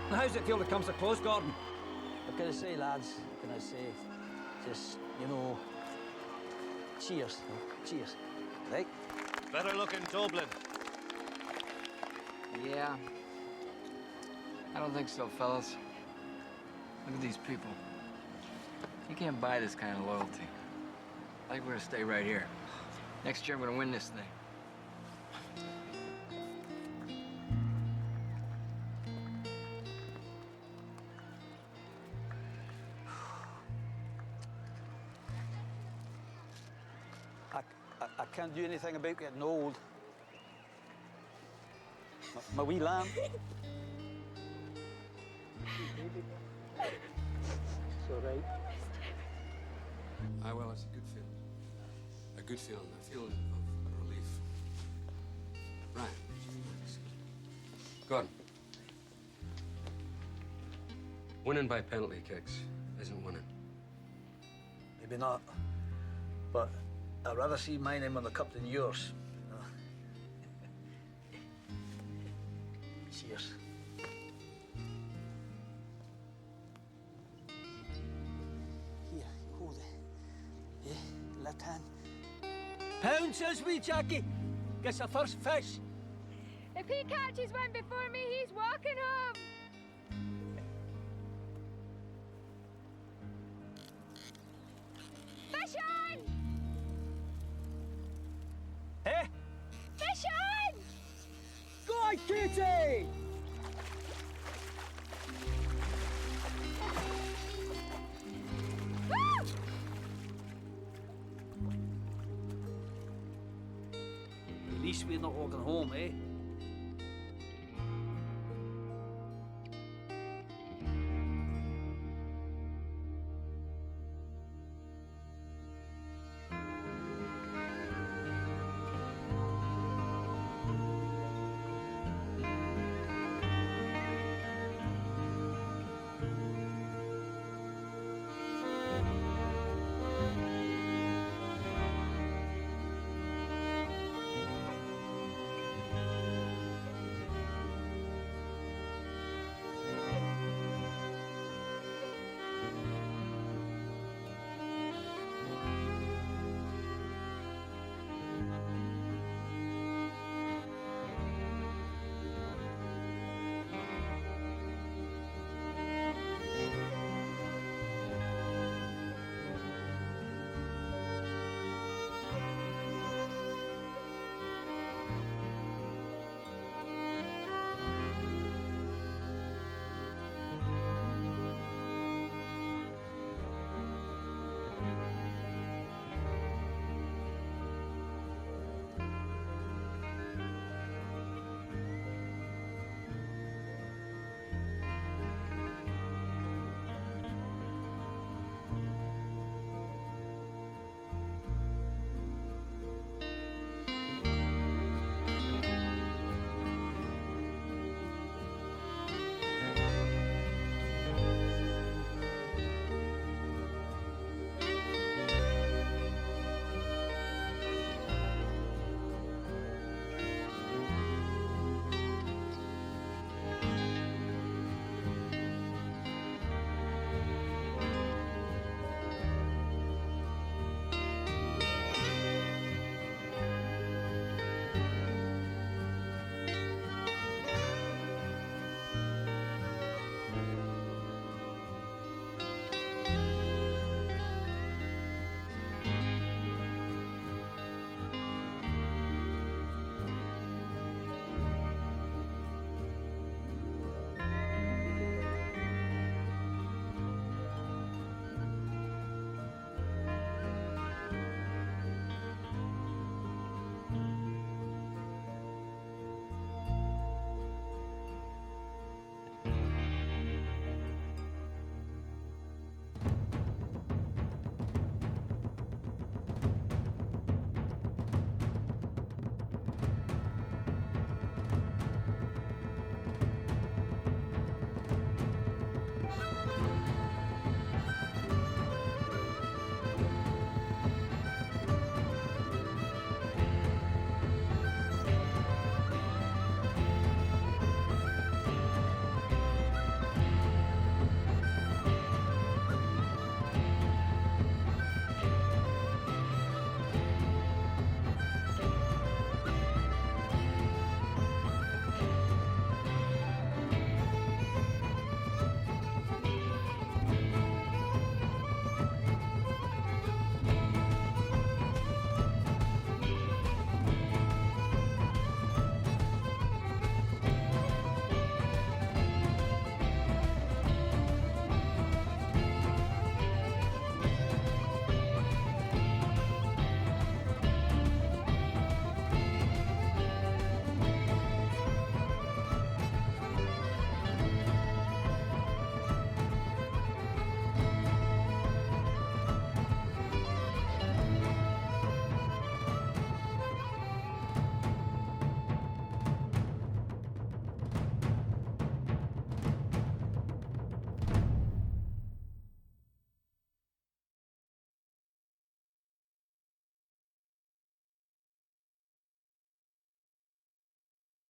How's it feel to come so close, Gordon? What can I say, lads? What can I say? Just, you know, cheers. Cheers. Right? Better looking Dublin. Yeah. I don't think so, fellas. Look at these people. You can't buy this kind of loyalty. I think we're gonna stay right here. Next year, I'm gonna win this thing. I can't do anything about getting old. My wee lamb. It's all right. Ah, well, it's a good feeling. A good feeling. A feeling of relief. Right. Gordon. Winning by penalty kicks isn't winning. Maybe not, but I'd rather see my name on the cup than yours. Cheers. Here, hold it. Yeah, left hand. Pounces, wee Jackie. Gets the first fish. If he catches one before me, he's walking home. Fish on! Eh? Fish on! Go on, Katie! Woo! At least we're not walking home, eh?